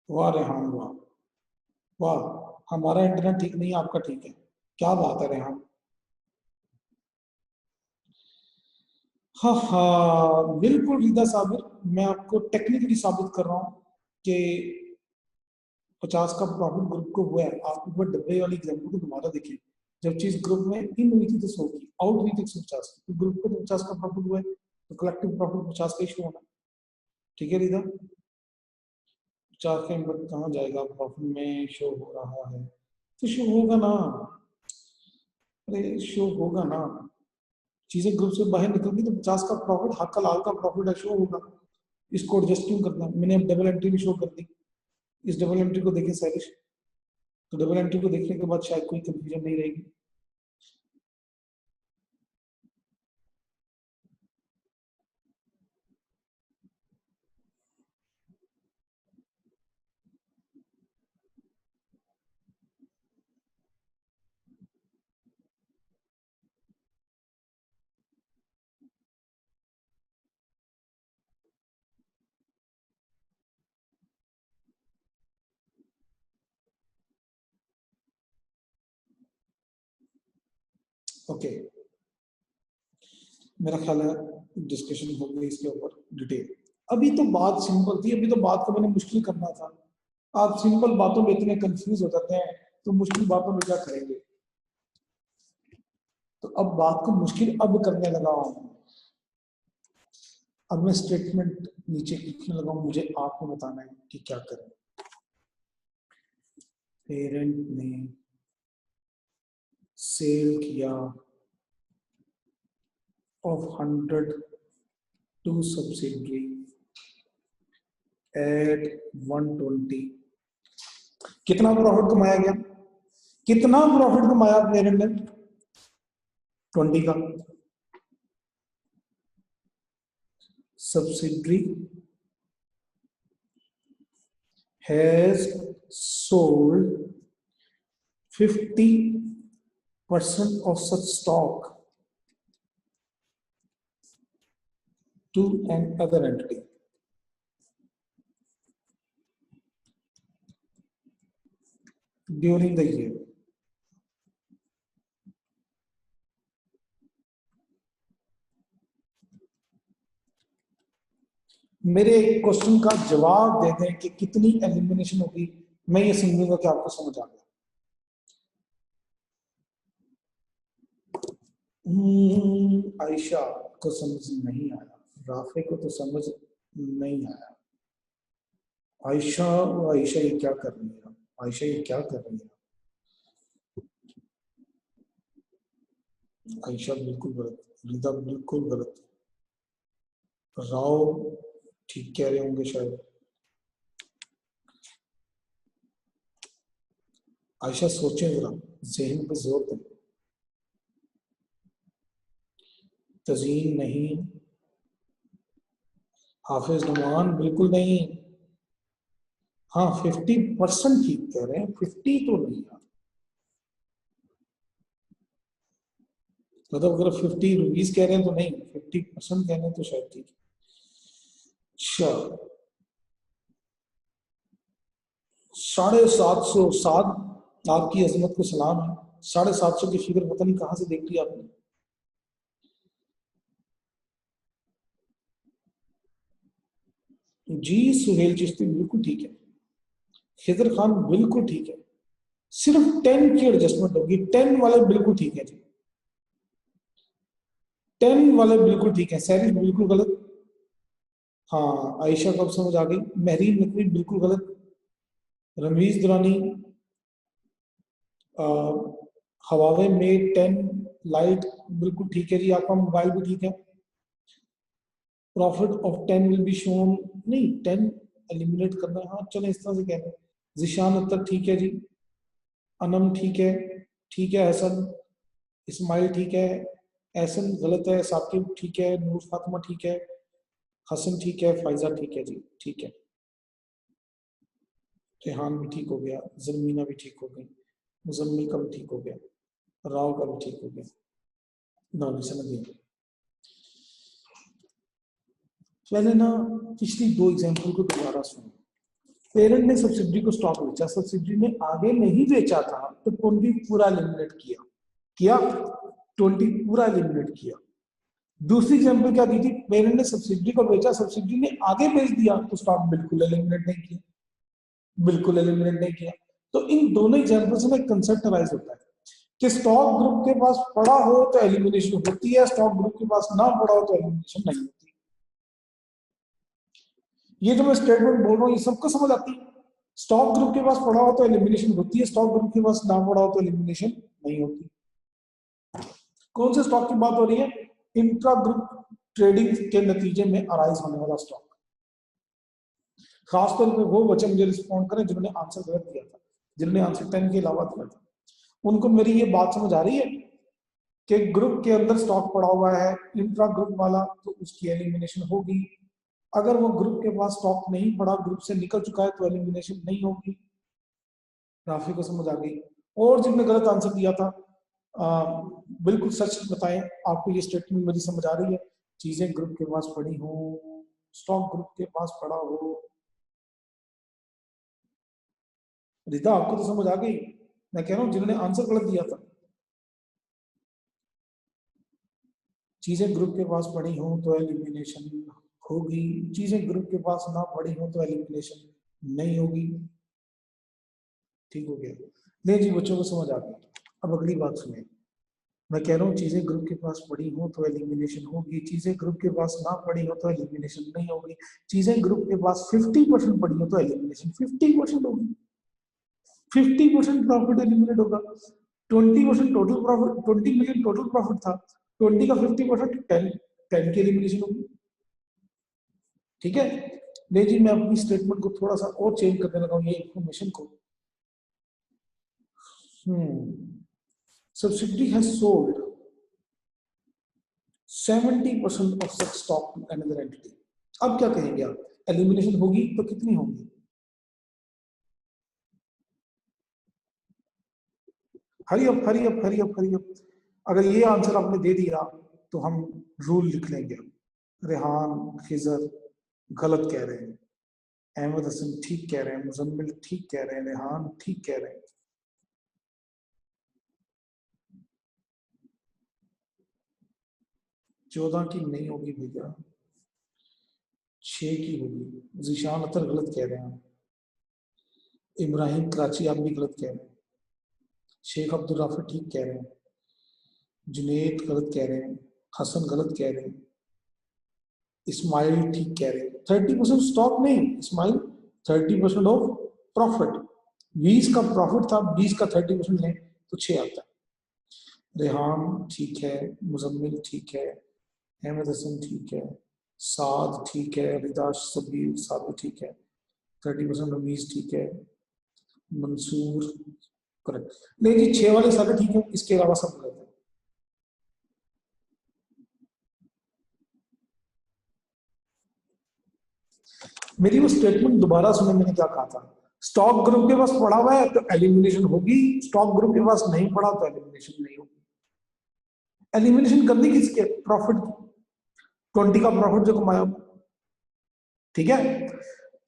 Speaker 1: वाह रेहान वाह, वाह, हमारा इंटरनेट ठीक नहीं है, आपका ठीक है, क्या बात है रेहान। हाँ हाँ बिल्कुल रिदा साबिर, मैं आपको टेक्निकली साबित कर रहा हूँ कि 50 का प्रॉफिट ग्रुप को हुआ है। आप ऊपर डब्बे वाली एग्जाम्पल को दोबारा देखिए, जब चीज ग्रुप में इन हुई थी तो 100 की, आउट हुई थी 150 की, तो ग्रुप को तो 50 का प्रॉफिट हुआ है तो कलेक्टिव प्रॉफिट 50 का इशू होना। ठीक है रिदा, 50 का इम्पैक्ट कहाँ जाएगा, प्रॉफिट में शो हो रहा है तो शो होगा ना, अरे शो होगा ना। चीजें ग्रुप से बाहर निकल गई तो 50 का प्रॉफिट, हक लाल का प्रॉफिट है, शो होगा। इसको एडजस्ट क्यों करना, मैंने अब डबल एंट्री भी शो कर दी, इस डबल एंट्री को देखिए सैरिश, तो डबल एंट्री को देखने के बाद शायद कोई कंफ्यूजन नहीं रहेगी। ओके, मेरा ख्याल है डिस्कशन हो गई इसके ऊपर डिटेल। अभी तो बात सिंपल थी, अभी तो बात को मैंने मुश्किल करना था। आप सिंपल बातों में इतने कंफ्यूज हो जाते हैं तो मुश्किल बातों में क्या करेंगे। तो अब बात को मुश्किल अब करने लगा हूं। अब मैं स्टेटमेंट नीचे लिखने लगा हूं, मुझे आपको बताना है कि क्या करें। पेरेंट ने सेल किया of 100 to subsidiary at 120। कितना प्रॉफिट कमाया गया, कितना प्रॉफिट कमाया पेरेंट ने 20 का। Subsidiary has sold 50% of such stock to an other entity। during the year। मेरे क्वेश्चन का जवाब दे दें कि कितनी एलिमिनेशन होगी, मैं ये समझूंगा कि आपको समझ आ गया। आयशा को समझ नहीं आया, राफे को तो समझ नहीं आया। आयशा, आयशा ये क्या कर रही है, आयशा ये क्या कर रही है। आयशा बिल्कुल गलत, रिदा बिल्कुल गलत, राव ठीक कह रहे होंगे शायद। आयशा सोचें जरा, जहन पे जोर दें। तजीन नहीं, हाफिज नुमान बिल्कुल नहीं। हाँ 50% ठीक कह रहे हैं, 50 तो नहीं यार। मतलब अगर 50 रुपीज कह रहे हैं तो नहीं, 50% कह रहे हैं तो शायद ठीक। अच्छा 750, आपकी अजमत को सलाम है। 750 की फिगर पता नहीं कहाँ से देख ली आपने। जी सुहेल चिश्ती बिल्कुल ठीक है, खिजर खान बिल्कुल ठीक है। सिर्फ 10 की एडजस्टमेंट होगी, 10 वाले बिल्कुल ठीक है जी, 10 वाले बिल्कुल ठीक है। सैरिश बिल्कुल गलत। हाँ आयशा कब समझ आ गई। महरीन नकवी बिल्कुल गलत। रमीज दुरानी हवावे में 10 लाइट बिल्कुल ठीक है जी, आपका मोबाइल भी ठीक है। Profit of 10 will be shown, नहीं 10 एलिमिनेट करना है, हाँ चले इस तरह से कह रहे हैं। जिशान अख्तर ठीक है जी, अनम ठीक है, ठीक है हसन, इस्माइल ठीक है, एहसन गलत है, साकिब ठीक है, नूर फातिमा ठीक है, हसन ठीक है, फाइजा ठीक है जी, ठीक है। रेहान भी ठीक हो गया, जरमीना भी ठीक हो गई, मुजम्मिल का भी ठीक हो गया, राव का भी ठीक हो गया। पहले ना पिछली 2 एग्जाम्पल को दोबारा सुनो। पेरेंट ने सब्सिडी को स्टॉक बेचा, सब्सिडी ने आगे नहीं बेचा था तो 20 पूरा एलिमिनेट किया, किया 20 पूरा एलिमिनेट किया। दूसरी एग्जाम्पल क्या दी थी, पेरेंट ने सब्सिडी को बेचा, सब्सिडी ने आगे बेच दिया तो स्टॉक बिल्कुल एलिमिनेट नहीं किया, बिल्कुल एलिमिनेट नहीं किया। तो इन दोनों एग्जाम्पल से एक कंसेप्ट अराइज होता है कि स्टॉक ग्रुप के पास पड़ा हो तो एलिमिनेशन होती है, स्टॉक ग्रुप के पास ना पड़ा हो तो एलिमिनेशन नहीं होती। ये जो मैं स्टेटमेंट बोल रहा हूँ ये सबको समझ आती है। स्टॉक ग्रुप के पास पड़ा हो तो एलिमिनेशन होती है, स्टॉक ग्रुप के पास ना पड़ा हो तो एलिमिनेशन नहीं होती। कौन से स्टॉक की बात हो रही है, इंट्रा ग्रुप ट्रेडिंग के नतीजे में अराइज होने वाला स्टॉक। खासतौर पर वो बच्चे मुझे रिस्पॉन्ड करें जिन्होंने आंसर गलत दिया था, जिन्होंने आंसर 10 के अलावा दिया था, उनको मेरी ये बात समझ आ रही है कि ग्रुप के अंदर स्टॉक पड़ा हुआ है इंट्रा ग्रुप वाला तो उसकी एलिमिनेशन होगी। अगर वो ग्रुप के पास स्टॉक नहीं पड़ा, ग्रुप से निकल चुका है तो एलिमिनेशन नहीं होगी। राफी को समझ आ गई। और जिनने गलत आंसर दिया था बिल्कुल सच बताएं, आपको ये स्टेटमेंट मेरी समझ आ रही है। चीजें ग्रुप के पास पड़ी हो, स्टॉक ग्रुप के पास पड़ा हो। रिदा आपको तो समझ आ गई, मैं कह रहा हूं जिन्होंने आंसर गलत दिया था। चीजें ग्रुप के पास पड़ी हो तो एलिमिनेशन होगी, चीजें ग्रुप के पास ना पड़ी हो तो एलिमिनेशन नहीं होगी। ठीक हो गया? नहीं जी बच्चों को समझ आ गया। अब अगली बात सुनिए, मैं कह रहा हूँ चीजें ग्रुप के पास पड़ी हो तो एलिमिनेशन होगी, चीजें ग्रुप के पास ना पड़ी हो तो एलिमिनेशन नहीं होगी। चीजें ग्रुप के पास 50% पड़ी हो तो एलिमिनेशन 50% होगी। 50% प्रॉफिट एलिमिनेट होगा। 20% total profit, 20 million total profit था, 20 का 50% 10 की एलिमिनेशन होगी। ठीक है? नहीं जी मैं अपनी स्टेटमेंट को थोड़ा सा और चेंज कर देना चाहूँ ये इंफॉर्मेशन को। Subsidiary has sold 70% of such stock to another entity. अब क्या कहेंगे आप? एलिमिनेशन होगी तो कितनी होगी? Hurry up hurry up hurry up hurry up. अगर ये आंसर आपने दे दिया तो हम रूल लिख लेंगे। रेहान खिजर गलत कह रहे हैं, अहमद हसन ठीक कह रहे हैं, मुजम्मिल ठीक कह रहे हैं, रेहान ठीक कह रहे हैं। चौदह की नहीं होगी भैया, 6 की होगी। जीशान अतर गलत कह रहे हैं, इब्राहिम कराची आप भी गलत कह रहे हैं, शेख अब्दुल राफी ठीक कह रहे हैं, जुनेद गलत कह रहे हैं, हसन गलत कह रहे हैं, इस्माइल ठीक कह रहे हैं। 30% स्टॉक नहीं इस्माइल, 30% ऑफ प्रॉफिट। 20 का प्रॉफिट था, 20 का 30% लें तो 6 आता है। रेहान ठीक है, मुजम्मिल ठीक है, अहमद हसन ठीक है, साद ठीक है, रिदा सबीर साद भी ठीक है, 30% ऑफ 20 ठीक है, मंसूर करेक्ट। नहीं जी 6 वाले सारे ठीक है, इसके अलावा सब गलत है। मेरी वो स्टेटमेंट दोबारा सुने, मैंने क्या कहा था? स्टॉक ग्रुप के पास पड़ा हुआ है तो एलिमिनेशन होगी, स्टॉक ग्रुप के पास नहीं पड़ा तो एलिमिनेशन नहीं होगी। एलिमिनेशन करनी किसके? प्रॉफिट की, 20 का प्रॉफिट जो कमाया। ठीक है?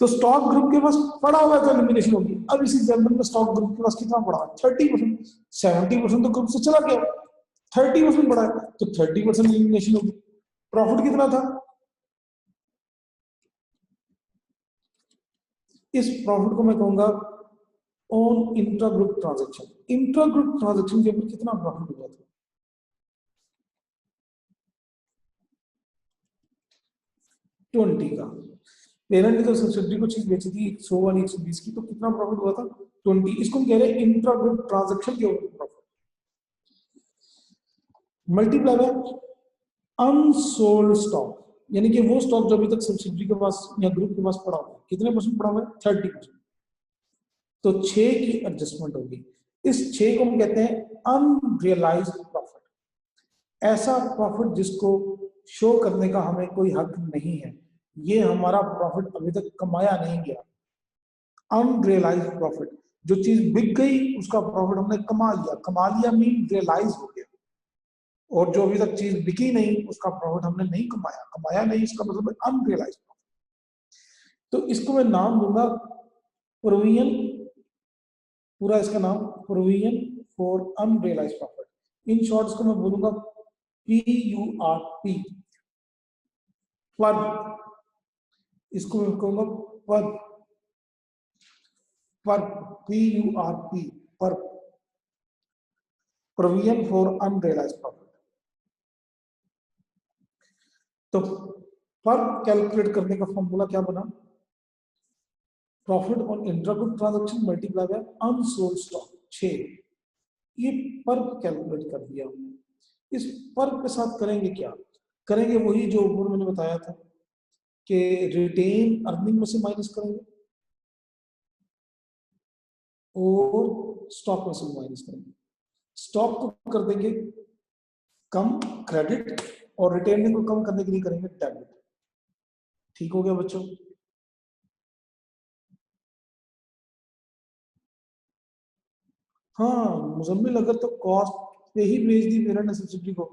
Speaker 1: तो स्टॉक ग्रुप के पास पड़ा हुआ है तो एलिमिनेशन होगी। अब इस एग्जाम्पल में स्टॉक ग्रुप के पास कितना पड़ा? 30%। 70% तो ग्रुप से चला गया, 30% पड़ा है तो 30% एलिमिनेशन होगी। प्रॉफिट कितना था? इस प्रॉफिट को मैं कहूंगा on intra group transaction. Intra group transaction के ऊपर कितना प्रॉफिट हुआ था? 20 का। पेरेंट ने तो सब्सिडी को चीज बेची थी 100 वाली 120 की, तो कितना प्रॉफिट हुआ था? 20। इसको हम कह रहे हैं इंट्रा ग्रुप ट्रांजेक्शन के ऊपर profit. Multiply by unsold stock, यानी कि वो स्टॉक जो अभी तक सब्सिडी के पास या ग्रुप के पास पड़ा हुआ है, कितने परसेंट पड़ा हुआ है? 30%। तो 6 की एडजस्टमेंट होगी। इस 6 को हम कहते हैं अनरियलाइज्ड प्रॉफिट। ऐसा प्रॉफिट जिसको शो करने का हमें कोई हक नहीं है, ये हमारा प्रॉफिट अभी तक कमाया नहीं गया। अनरियलाइज्ड प्रॉफिट, जो चीज बिक गई उसका प्रॉफिट हमने कमा लिया, कमा लिया मीन रियलाइज हो गया। और जो अभी तक चीज बिकी नहीं उसका प्रॉफिट हमने नहीं कमाया, कमाया नहीं इसका मतलब है अनरियलाइज्ड प्रॉफिट। तो इसको मैं नाम दूंगा प्रोविजन, पूरा इसका नाम provision for unrealise profit. In short इसको मैं बोलूंगा PURP, पर। इसको मैं कहूंगा पर, PURP, पर प्रोविजन फॉर अनरियलाइज प्रॉफिट। तो पर कैलकुलेट करने का फॉर्मूला क्या बना? Profit on intragroup transaction multiply by unsold stock 6। ये पर कैलकुलेट कर दिया हमने। इस पर के साथ करेंगे क्या? करेंगे वही जो ऊपर मैंने बताया था कि रिटेन अर्निंग में से माइनस करेंगे और स्टॉक में से माइनस करेंगे। स्टॉक को कर देंगे कम क्रेडिट और रिटेन को कम करने के लिए करेंगे डेबिट। ठीक हो गया बच्चों? हाँ मुजम्मिल, अगर तो कॉस्ट पे ही भेज दी पेरेंट ने सब्सिडी को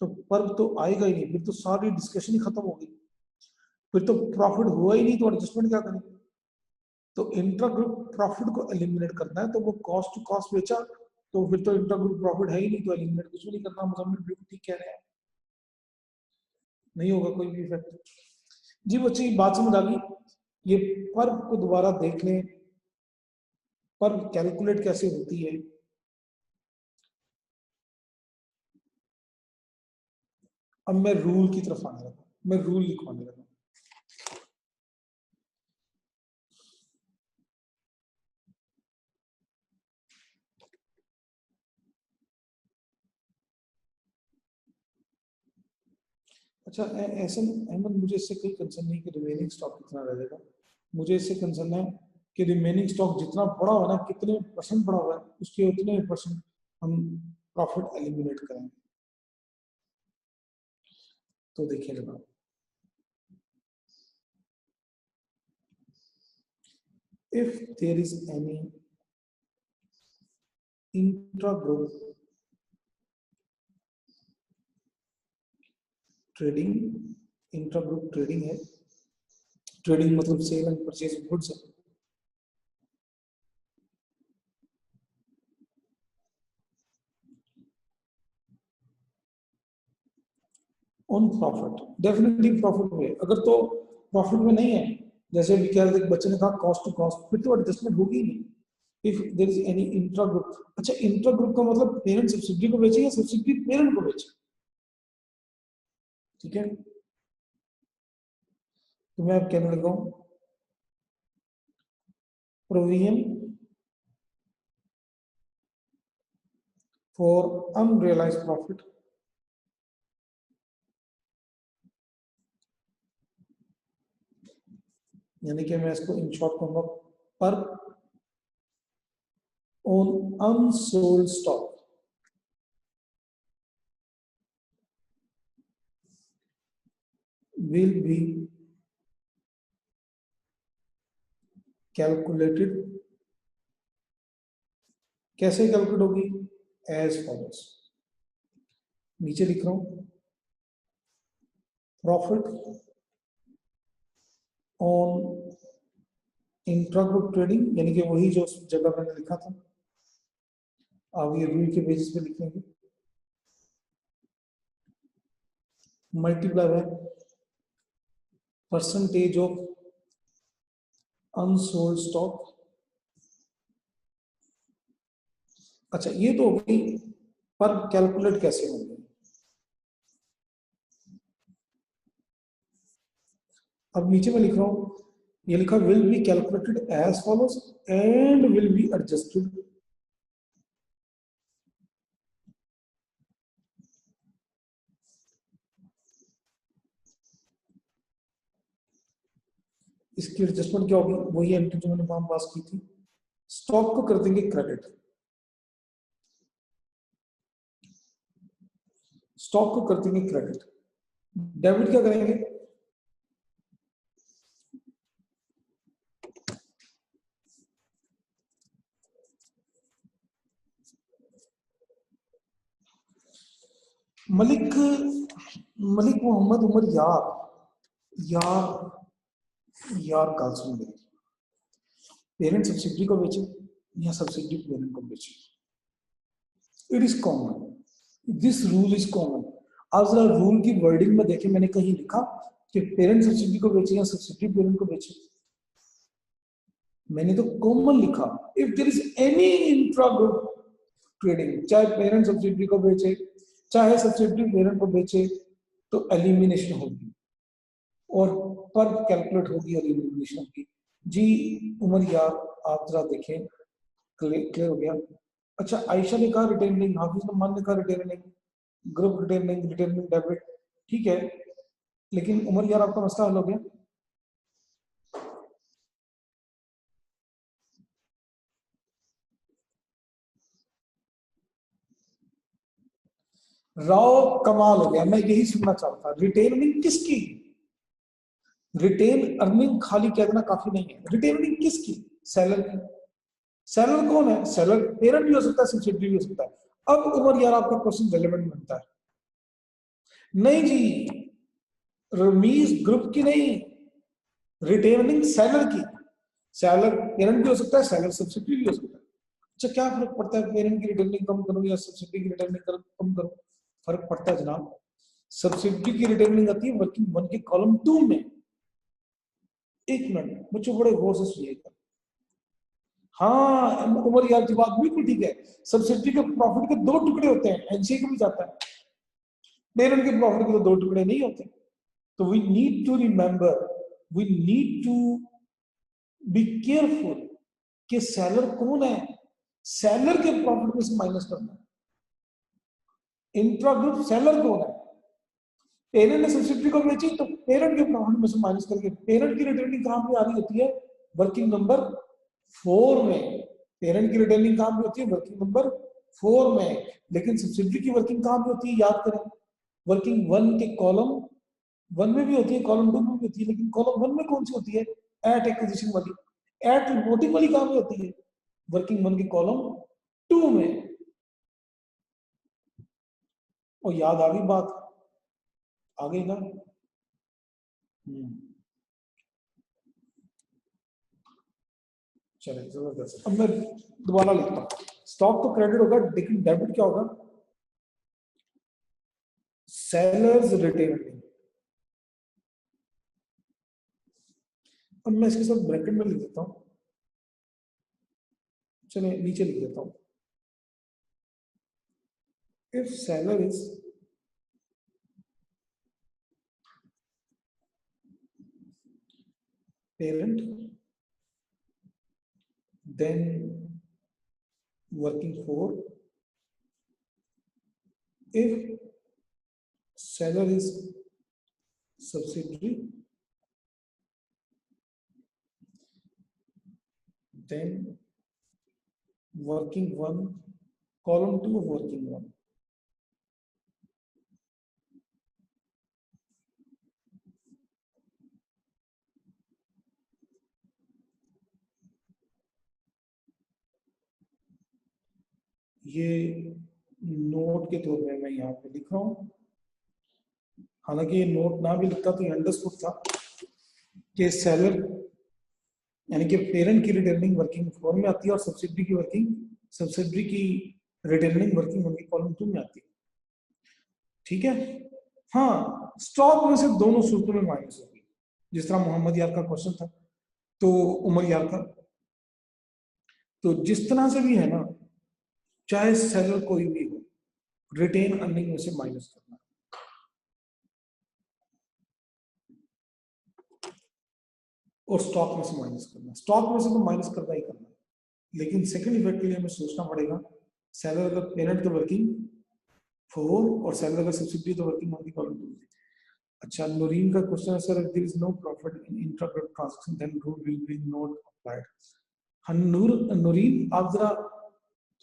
Speaker 1: तो पर तो आएगा ही नहीं, फिर तो सारी डिस्कशन ही खत्म होगी, फिर तो प्रॉफिट हुआ ही नहीं, तो एडजस्टमेंट क्या करेंगे? तो इंट्रा ग्रुप प्रॉफिट को एलिमिनेट करना है, तो वो कॉस्ट टू कॉस्ट बेचा तो फिर तो इंट्रा ग्रुप प्रॉफिट है ही नहीं, तो एलिमिनेट कुछ भी नहीं करना। मुजम्मिल बिल्कुल ठीक कह रहे हैं। नहीं होगा कोई भी इफेक्ट। जी बच्चे बात समझ आ गई। ये पर को दोबारा देख लें, पर कैलकुलेट कैसे होती है। अब मैं रूल की तरफ आने लगा, मैं रूल लिखवाने लगा। अच्छा ऐसे अहमद, मुझे इससे कोई कंसर्न नहीं कि रिमेनिंग स्टॉक कितना रहेगा। मुझे इससे कंसर्न है कि रिमेनिंग स्टॉक जितना बड़ा हुआ ना, कितने परसेंट बड़ा हुआ है, उसके उतने परसेंट हम प्रॉफिट एलिमिनेट करेंगे। तो देखिए जनाब, if there is any intra-group trading, intra group trading है, ट्रेडिंग मतलब sale and purchase of goods है। ऑन प्रॉफिट, डेफिनेटली प्रॉफिट में, अगर तो प्रॉफिट में नहीं है, जैसे भी कह रहे थे बच्चे ने कहा कॉस्ट टू कॉस्ट, फिर तो एडजस्टमेंट होगी ही नहीं। If there is any intra group, अच्छा इंट्रा ग्रुप का मतलब पेरेंट सब्सिडी को बेचे या सब्सिडी पेरेंट को बेचे, ठीक है। तो मैं अब कहने लगा हूं प्रोविजन फॉर अनरियलाइज्ड प्रॉफिट, यानी कि मैं इसको इन शॉर्ट कहूंगा पर on unsold stock will be calculated, कैसे कैलकुलेट होगी, एज फॉलोज। नीचे लिख रहा हूं profit on intra group trading, यानी कि वही जो जगह मैंने लिखा था, अब ये रूल के बेसिस पे लिखेंगे, multiply by percentage of unsold stock. अच्छा ये तो हो गई, पर कैलकुलेट कैसे होंगे। अब नीचे में लिख रहा हूं, ये लिखा will be calculated as follows and will be adjusted, इसकी एडजस्टमेंट क्या होगी, वही एंट्री जो मैंने वहां पास की थी। स्टॉक को कर देंगे क्रेडिट, स्टॉक को कर देंगे क्रेडिट, डेबिट क्या करेंगे, मलिक मलिक मोहम्मद उमर यार, यार गाल सुन मेरी, पेरेंट सब्सिडी को बेचे या सब्सिडी पेरेंट को बेचे, it is common, this rule is common. आप जरा रूल की वर्डिंग में देखें, मैंने कहीं लिखा कि पेरेंट सब्सिडी को बेचे या सब्सिडी पेरेंट को बेचे, मैंने तो कॉमन लिखा। If there is any intra group trading, चाहे पेरेंट सब्सिडी को बेचे चाहे सब्सिडी पेरेंट को बेचे, तो एलिमिनेशन होगी और पर कैलकुलेट होगी और एलिमिनेशन होगी। जी उमर यार आप जरा देखें, क्लियर हो गया। अच्छा आयशा ने कहा रिटेनिंग, हाफिज नमान ने कहा retaining, group retaining, retaining debit, ठीक है, लेकिन उमर यार आपका मसला हल हो गया। राव कमाल हो गया, मैं यही सुनना चाहता। रिटेनिंग किसकी, रिटेन अर्निंग खाली कह देना काफी नहीं है, रिटेन अर्निंग किसकी, सेलर की। सेलर कौन है, सेलर पेरेंट भी हो सकता है, सब्सिडी भी हो सकता है। अब उमर यार आपका क्वेश्चन रेलेवेंट बनता है, नहीं जी रमीज ग्रुप की नहीं, रिटेनिंग सेलर की, सेलर पेरेंट भी हो सकता है, सेलर सब्सिडी भी हो सकता है। अच्छा क्या फर्क पड़ता है पेरेंट की रिटर्निंग कम करो या सब्सिडी की रिटर्निंग कम करो, फर्क पड़ता है जनाब। सब्सिडी की रिटर्निंग आती है वर्किंग 1 के कॉलम 2 में। एक मिनट बच्चों बड़े गौर से सुनिएगा। हाँ उमर यार की बात बिल्कुल ठीक है। सब्सिडी के प्रॉफिट के 2 टुकड़े होते हैं, एनसीए को भी जाता है, पेरेंट के प्रॉफिट के तो 2 टुकड़े नहीं होते। तो we need to remember, we need to be careful कि सेलर कौन है, सेलर के प्रॉफिट में से माइनस करना है। इंट्रा ग्रुप सेलर कौन है, पेरेंट ने सब्सिडी को बेची तो पेरेंट के प्रॉफिट में से माइनस करके पेरेंट की रिटर्निंग कहां पे आ रही होती है, वर्किंग नंबर 4 में। पेरेंट की रिटर्निंग कहां पे होती है, वर्किंग नंबर 4 में। लेकिन सब्सिडी की वर्किंग कहां पे होती है, याद करें, वर्किंग 1 के कॉलम 1 में भी होती है, कॉलम 2 में भी होती है, लेकिन कॉलम 1 में कौन सी होती है, एट एक्विजिशन वाली, एट रिपोर्टिंग वाली कहां पे होती है, वर्किंग 1 के कॉलम 2 में। और याद आ गई बात, आ गई ना। चलिए जबरदस्त। अब मैं दोबारा लिखता हूँ, स्टॉक तो क्रेडिट होगा, लेकिन डेबिट क्या होगा, सेलर्स रिटेन। अब मैं इसके साथ ब्रैकेट में लिख देता हूँ, चलिए नीचे लिख देता हूँ, if seller is parent then working 4, if seller is subsidiary then working 1 column 2 of working 1। ये नोट के तौर पे मैं यहाँ पे लिख रहा हूँ, हालांकि ये नोट ना भी लिखता तो ये अंडरस्टूड था कि सेलर यानी कि पेरेंट की रिटर्निंग वर्किंग 4 में आती है और सब्सिडी की रिटर्निंग वर्किंग 1 के कॉलम 2 में आती है। ठीक है, हाँ स्टॉक में से दोनों सूत्रों में माइनस होगी, जिस तरह मोहम्मद यार का क्वेश्चन था, तो उमर यार का, तो जिस तरह से भी है ना, चाहे सेलर कोई भी हो, रिटेन अर्निंग में से माइनस करना। और स्टॉक में से माइनस करना, स्टॉक में से तो माइनस करना ही करना, लेकिन सेकंड इफेक्ट के लिए हमें सोचना पड़ेगा, सेलर अगर पेरेंट तो वर्किंग 4 और सेलर अगर सब्सिडी तो वर्किंग 1 की कॉलम 2। अच्छा, नूरीन का क्वेश्चन है, sir if there is no profit in intra group transaction then rule will be not applied. हाँ नूरीन, आप जरा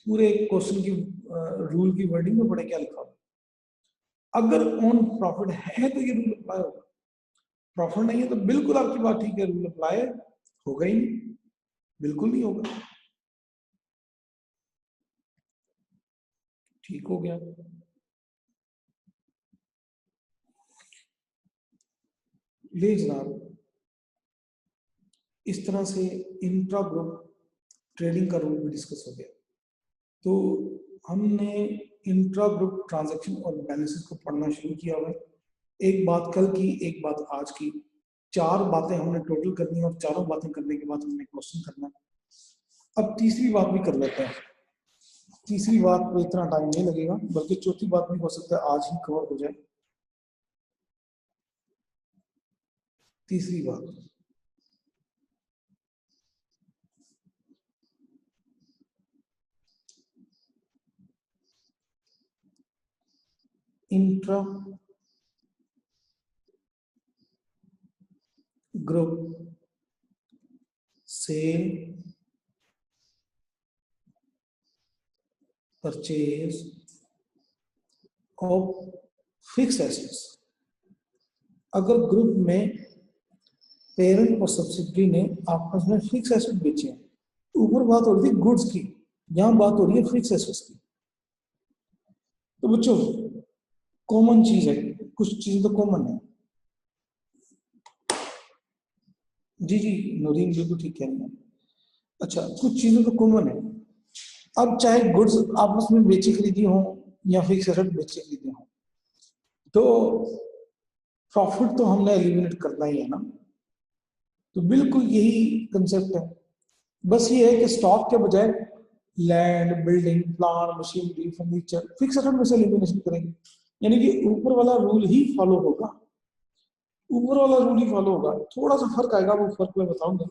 Speaker 1: पूरे क्वेश्चन की रूल की वर्डिंग में पढ़े क्या लिखा हुआ, अगर ऑन प्रॉफिट है तो ये रूल अप्लाई होगा, प्रॉफिट नहीं है तो बिल्कुल आपकी बात ठीक है, रूल अप्लाई होगा ही नहीं, बिल्कुल नहीं होगा। ठीक हो गया। ले जनाब, इस तरह से इंट्रा ग्रुप ट्रेडिंग का रूल भी डिस्कस हो गया। तो हमने इंट्रा ग्रुप ट्रांजैक्शन और बैलेंसेस को पढ़ना शुरू किया हुआ है, एक बात कल की, एक बात आज की, 4 बातें हमने टोटल करनी है और चारों बातें करने के बाद हमने क्वेश्चन करना है। अब तीसरी बात भी कर लेते हैं, तीसरी बात पे इतना टाइम नहीं लगेगा, बल्कि चौथी बात भी हो सकता है आज ही कवर हो जाए। तीसरी बात, intra group sale purchase of fix assets. अगर ग्रुप में पेरेंट और सब्सिडरी ने आपस में फिक्स एसेट बेचे हैं, ऊपर बात हो रही थी गुड्स की, यहां बात हो रही है फिक्स एसेट्स की। तो बच्चों कॉमन चीज है, कुछ चीजें तो कॉमन है। जी जी नूरीन बिल्कुल ठीक कह रही है। अच्छा, कुछ चीजें तो कॉमन है। अब चाहे गुड्स आपस में बेची खरीदी हो या फिक्स एसेट बेचे खरीदे हो, तो प्रॉफिट तो हमने एलिमिनेट करना ही है ना, तो बिल्कुल यही कंसेप्ट है। बस ये है कि स्टॉक के बजाय land, building, plant, machinery, furniture, fix asset में से एलिमिनेशन करेंगे, यानी कि ऊपर वाला रूल ही फॉलो होगा, ऊपर वाला रूल ही फॉलो होगा। थोड़ा सा फर्क आएगा, वो फर्क मैं बताऊंगा,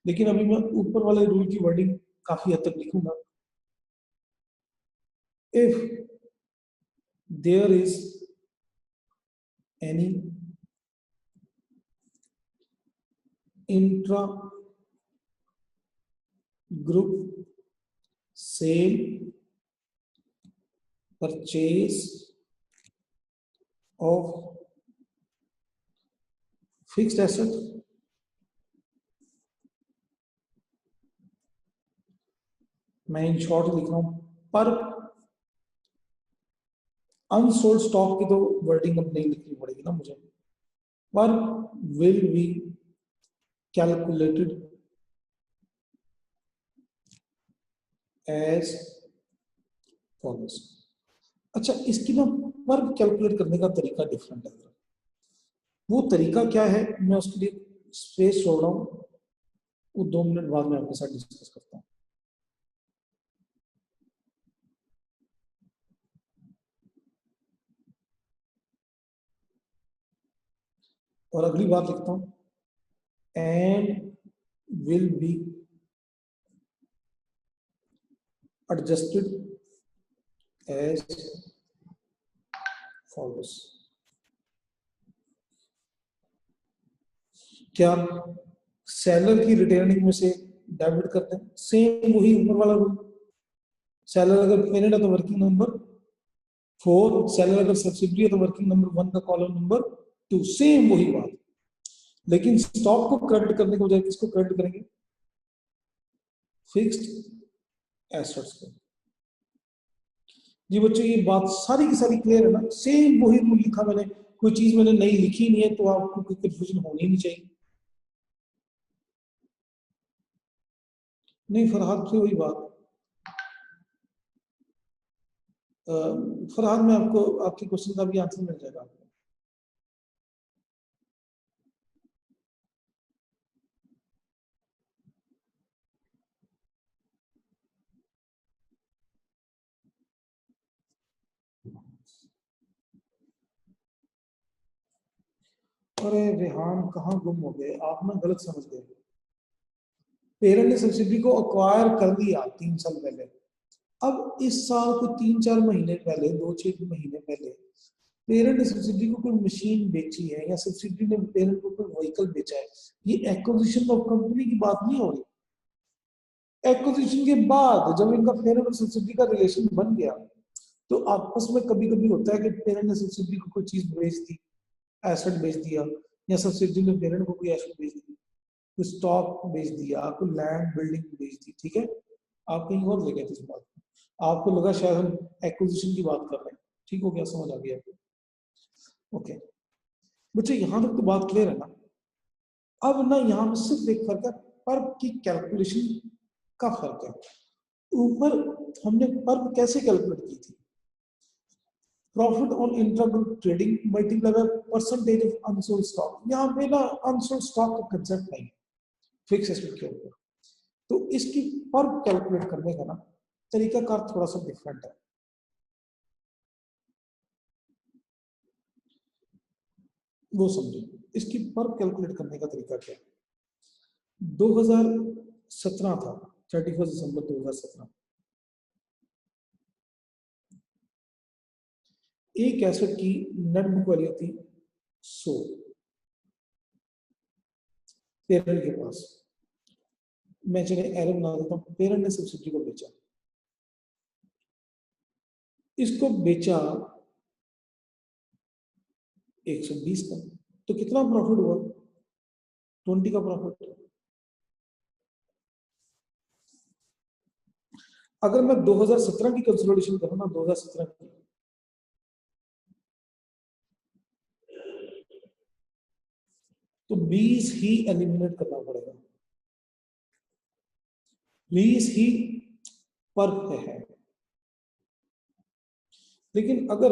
Speaker 1: लेकिन अभी मैं ऊपर वाले रूल की वर्डिंग काफी हद तक लिखूंगा। If there is any intra group sale, purchase of fixed asset, मैं इन शॉर्ट लिख रहा हूं, पर अनसोल्ड स्टॉक की तो वर्डिंग अब नहीं लिखनी पड़ेगी ना मुझे, पर will be calculated as follows. अच्छा, इसकी ना पर कैलकुलेट करने का तरीका डिफरेंट है। वो तरीका क्या है, मैं उसके लिए स्पेस छोड़ रहा हूँ, वो 2 मिनट बाद में आपके साथ डिस्कस करता हूँ। और अगली बात लिखता हूँ, and will be adjusted as follows. क्या सेलर की रिटर्निंग में से डेबिट करते हैं, सेम वही ऊपर वाला रूल। सेलर अगर पेरेंट है तो वर्किंग नंबर 4, सेलर अगर सब्सिडरी है तो वर्किंग नंबर 1 का कॉलम नंबर 2, सेम वही बात। लेकिन स्टॉक को क्रेडिट करने के बजाय किसको क्रेडिट करेंगे, फिक्स्ड एसेट्स को। जी बच्चों, ये बात सारी की सारी क्लियर है ना, सेम वही रूल लिखा मैंने, कोई चीज मैंने नई लिखी नहीं है, तो आपको कोई कंफ्यूजन होनी नहीं चाहिए। नहीं फरहाद से वही बात, फरहाद में आपको आपके क्वेश्चन का भी आंसर मिल जाएगा आपको। अरे रेहान कहाँ गुम हो गए आप, ना गलत समझ गए। पेरेंट ने सब्सिडी को अक्वायर कर लिया 3 साल पहले, अब इस साल को 3-4 महीने पहले, 2-6 महीने पहले पेरेंट ने सब्सिडी को कोई मशीन बेची है, या सब्सिडी ने पेरेंट को कोई व्हीकल बेचा है, ये एक्विजिशन ऑफ कंपनी की बात नहीं हो रही। एक्विजिशन के बाद जब इनका पेरेंट और सब्सिडी का रिलेशन बन गया, तो आपस में कभी कभी होता है कि पेरेंट ने सब्सिडी को कोई चीज बेच दी, एसेट बेच दिया, या सब्सिडी ने पेरेंट को कोई एसेट बेच दी, कोई स्टॉक बेच दिया, कोई लैंड बिल्डिंग बेच दी, ठीक है। आप कहीं और ले गए थे इस बात को, आपको लगा शायद हम एक्विजिशन की बात कर रहे हैं, ठीक हो गया, समझ आ गया आपको। ओके बच्चे, यहां तक तो बात क्लियर है ना। अब ना यहाँ में सिर्फ एक फर्क है, पर्व की कैलकुलेशन का फर्क है। ऊपर हमने पर्व कैसे कैलकुलेट की थी, profit on intragroup trading multiply by percentage of unsold stock. यहाँ पे ना अनसोल्ड स्टॉक का कंसेप्ट नहीं, फिक्स एसेट के ऊपर, तो इसकी पर्व कैलकुलेट करने का ना तरीकाकार थोड़ा सा डिफरेंट है। वो समझो, इसकी पर्व कैलकुलेट करने का तरीका क्या है। 2017 था, 31 दिसंबर 2017, एक एसेट की नेट बुक वैल्यू थी 100 पेरेंट के पास। मैं चले एरो बना देता हूँ, पेरेंट ने सब्सिडी को बेचा, इसको बेचा 120 का, तो कितना प्रॉफिट हुआ, 20 का प्रॉफिट। अगर मैं 2017 की कंसोलिडेशन करूं ना, 2017 की, तो 20 ही एलिमिनेट करना पड़ेगा, 20 ही पर है। लेकिन अगर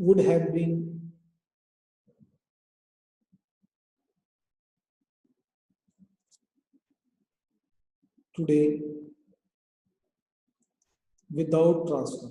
Speaker 1: would have been today without transfer.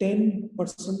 Speaker 1: 10%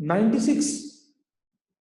Speaker 1: 96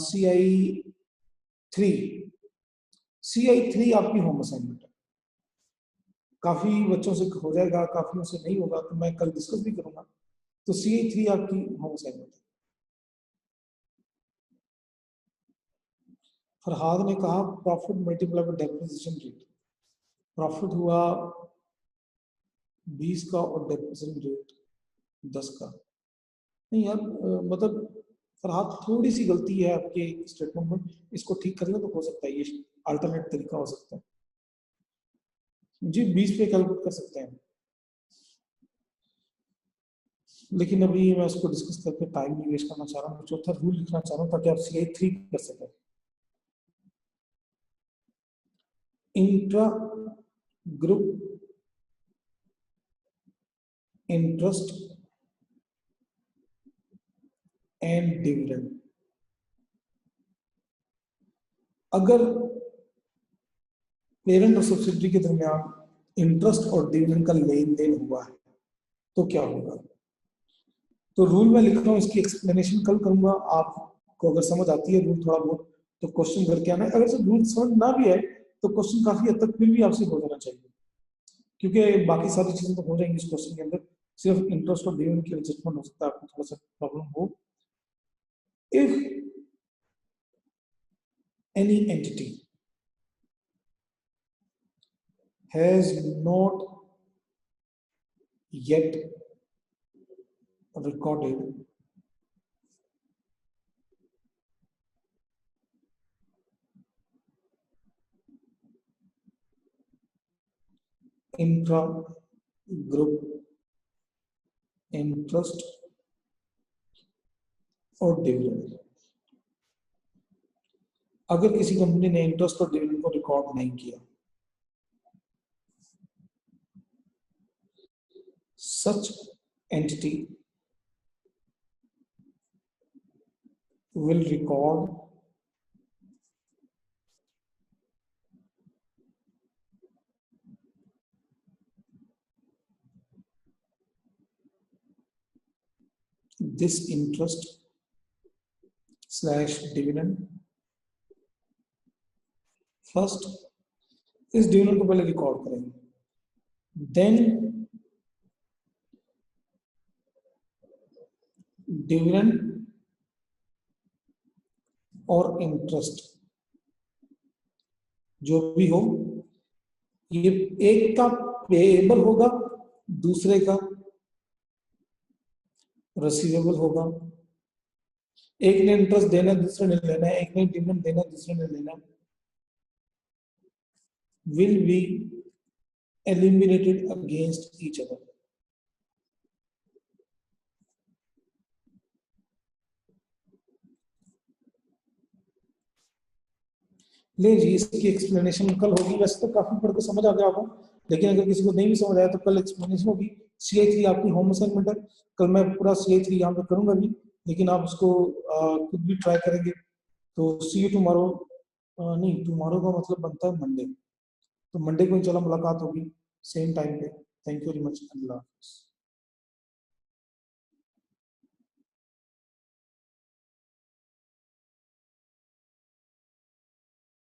Speaker 1: CI 3 CI3 आपकी होम असाइनमेंट है, काफी बच्चों से हो जाएगा, काफियों से नहीं होगा, तो मैं कल डिस्कस भी करूंगा। तो CI3 आपकी होम असाइनमेंट है। फरहाद ने कहा profit multiply by depreciation rate, profit हुआ 20 का और डेप्रिसिएशन रेट 10 का। नहीं यार, मतलब फरहाद थोड़ी सी गलती है आपके स्टेटमेंट में, इसको ठीक कर ले तो हो सकता है ये अल्टरनेट तरीका हो सकता है जी। 20 पे कैलकुलेट कर सकते हैं, लेकिन अभी मैं उसको डिस्कस करके टाइम नहीं वेस्ट करना चाह रहा हूँ। चौथा रूल लिखना चाह रहा हूँ ताकि आप CI3 कर सकें। Intra group interest and dividend, अगर पेरेंट और सब्सिडरी के दरमियान इंटरेस्ट और डिविडेंड का लेन देन हुआ है तो क्या होगा। तो रूल में लिख रहा हूँ, इसकी एक्सप्लेनेशन कल करूंगा। आपको अगर समझ आती है रूल थोड़ा बहुत तो क्वेश्चन करके आना है, अगर से रूल समझ ना भी आए तो क्वेश्चन काफी हद तक फिर भी आपसे हो जाना चाहिए, क्योंकि बाकी सारी चीजें तो हो जाएंगी इस क्वेश्चन के अंदर, सिर्फ इंटरेस्ट और डिविडेंड की एडजस्टमेंट हो सकता है आपको थोड़ा सा प्रॉब्लम हो। If any entity has not yet recorded intra group interest और डिविडेंड, अगर किसी कंपनी ने इंटरेस्ट और डिविडेंड को रिकॉर्ड नहीं किया, such entity will record this interest slash dividend first, इस डिविडेंड को पहले रिकॉर्ड करेंगे, देन डिविडेंड और इंटरेस्ट जो भी हो, ये एक का पेएबल होगा, दूसरे का रिसीवेबल होगा। एक ने इंटरेस्ट देना है, दूसरे ने लेना है, एक ने डिविडेंड देना है, दूसरे ने लेना है, will be eliminated against each other. ले जी, इसकी एक्सप्लेनेशन कल होगी। वैसे तो काफी पढ़ के समझ आ गया होगा, लेकिन अगर किसी को नहीं भी समझ आया तो कल एक्सप्लेनेशन होगी। CI3 आपकी होम असाइनमेंट है, कल मैं पूरा CI3 यहाँ पे करूंगा भी, लेकिन आप उसको खुद भी ट्राई करेंगे। तो सी यू टुमारो, नहीं टुमारो का मतलब बनता है मंडे, तो मंडे को इंशाल्लाह मुलाकात होगी सेम टाइम पे। थैंक यू वेरी मच, अल्लाह हाफिज़।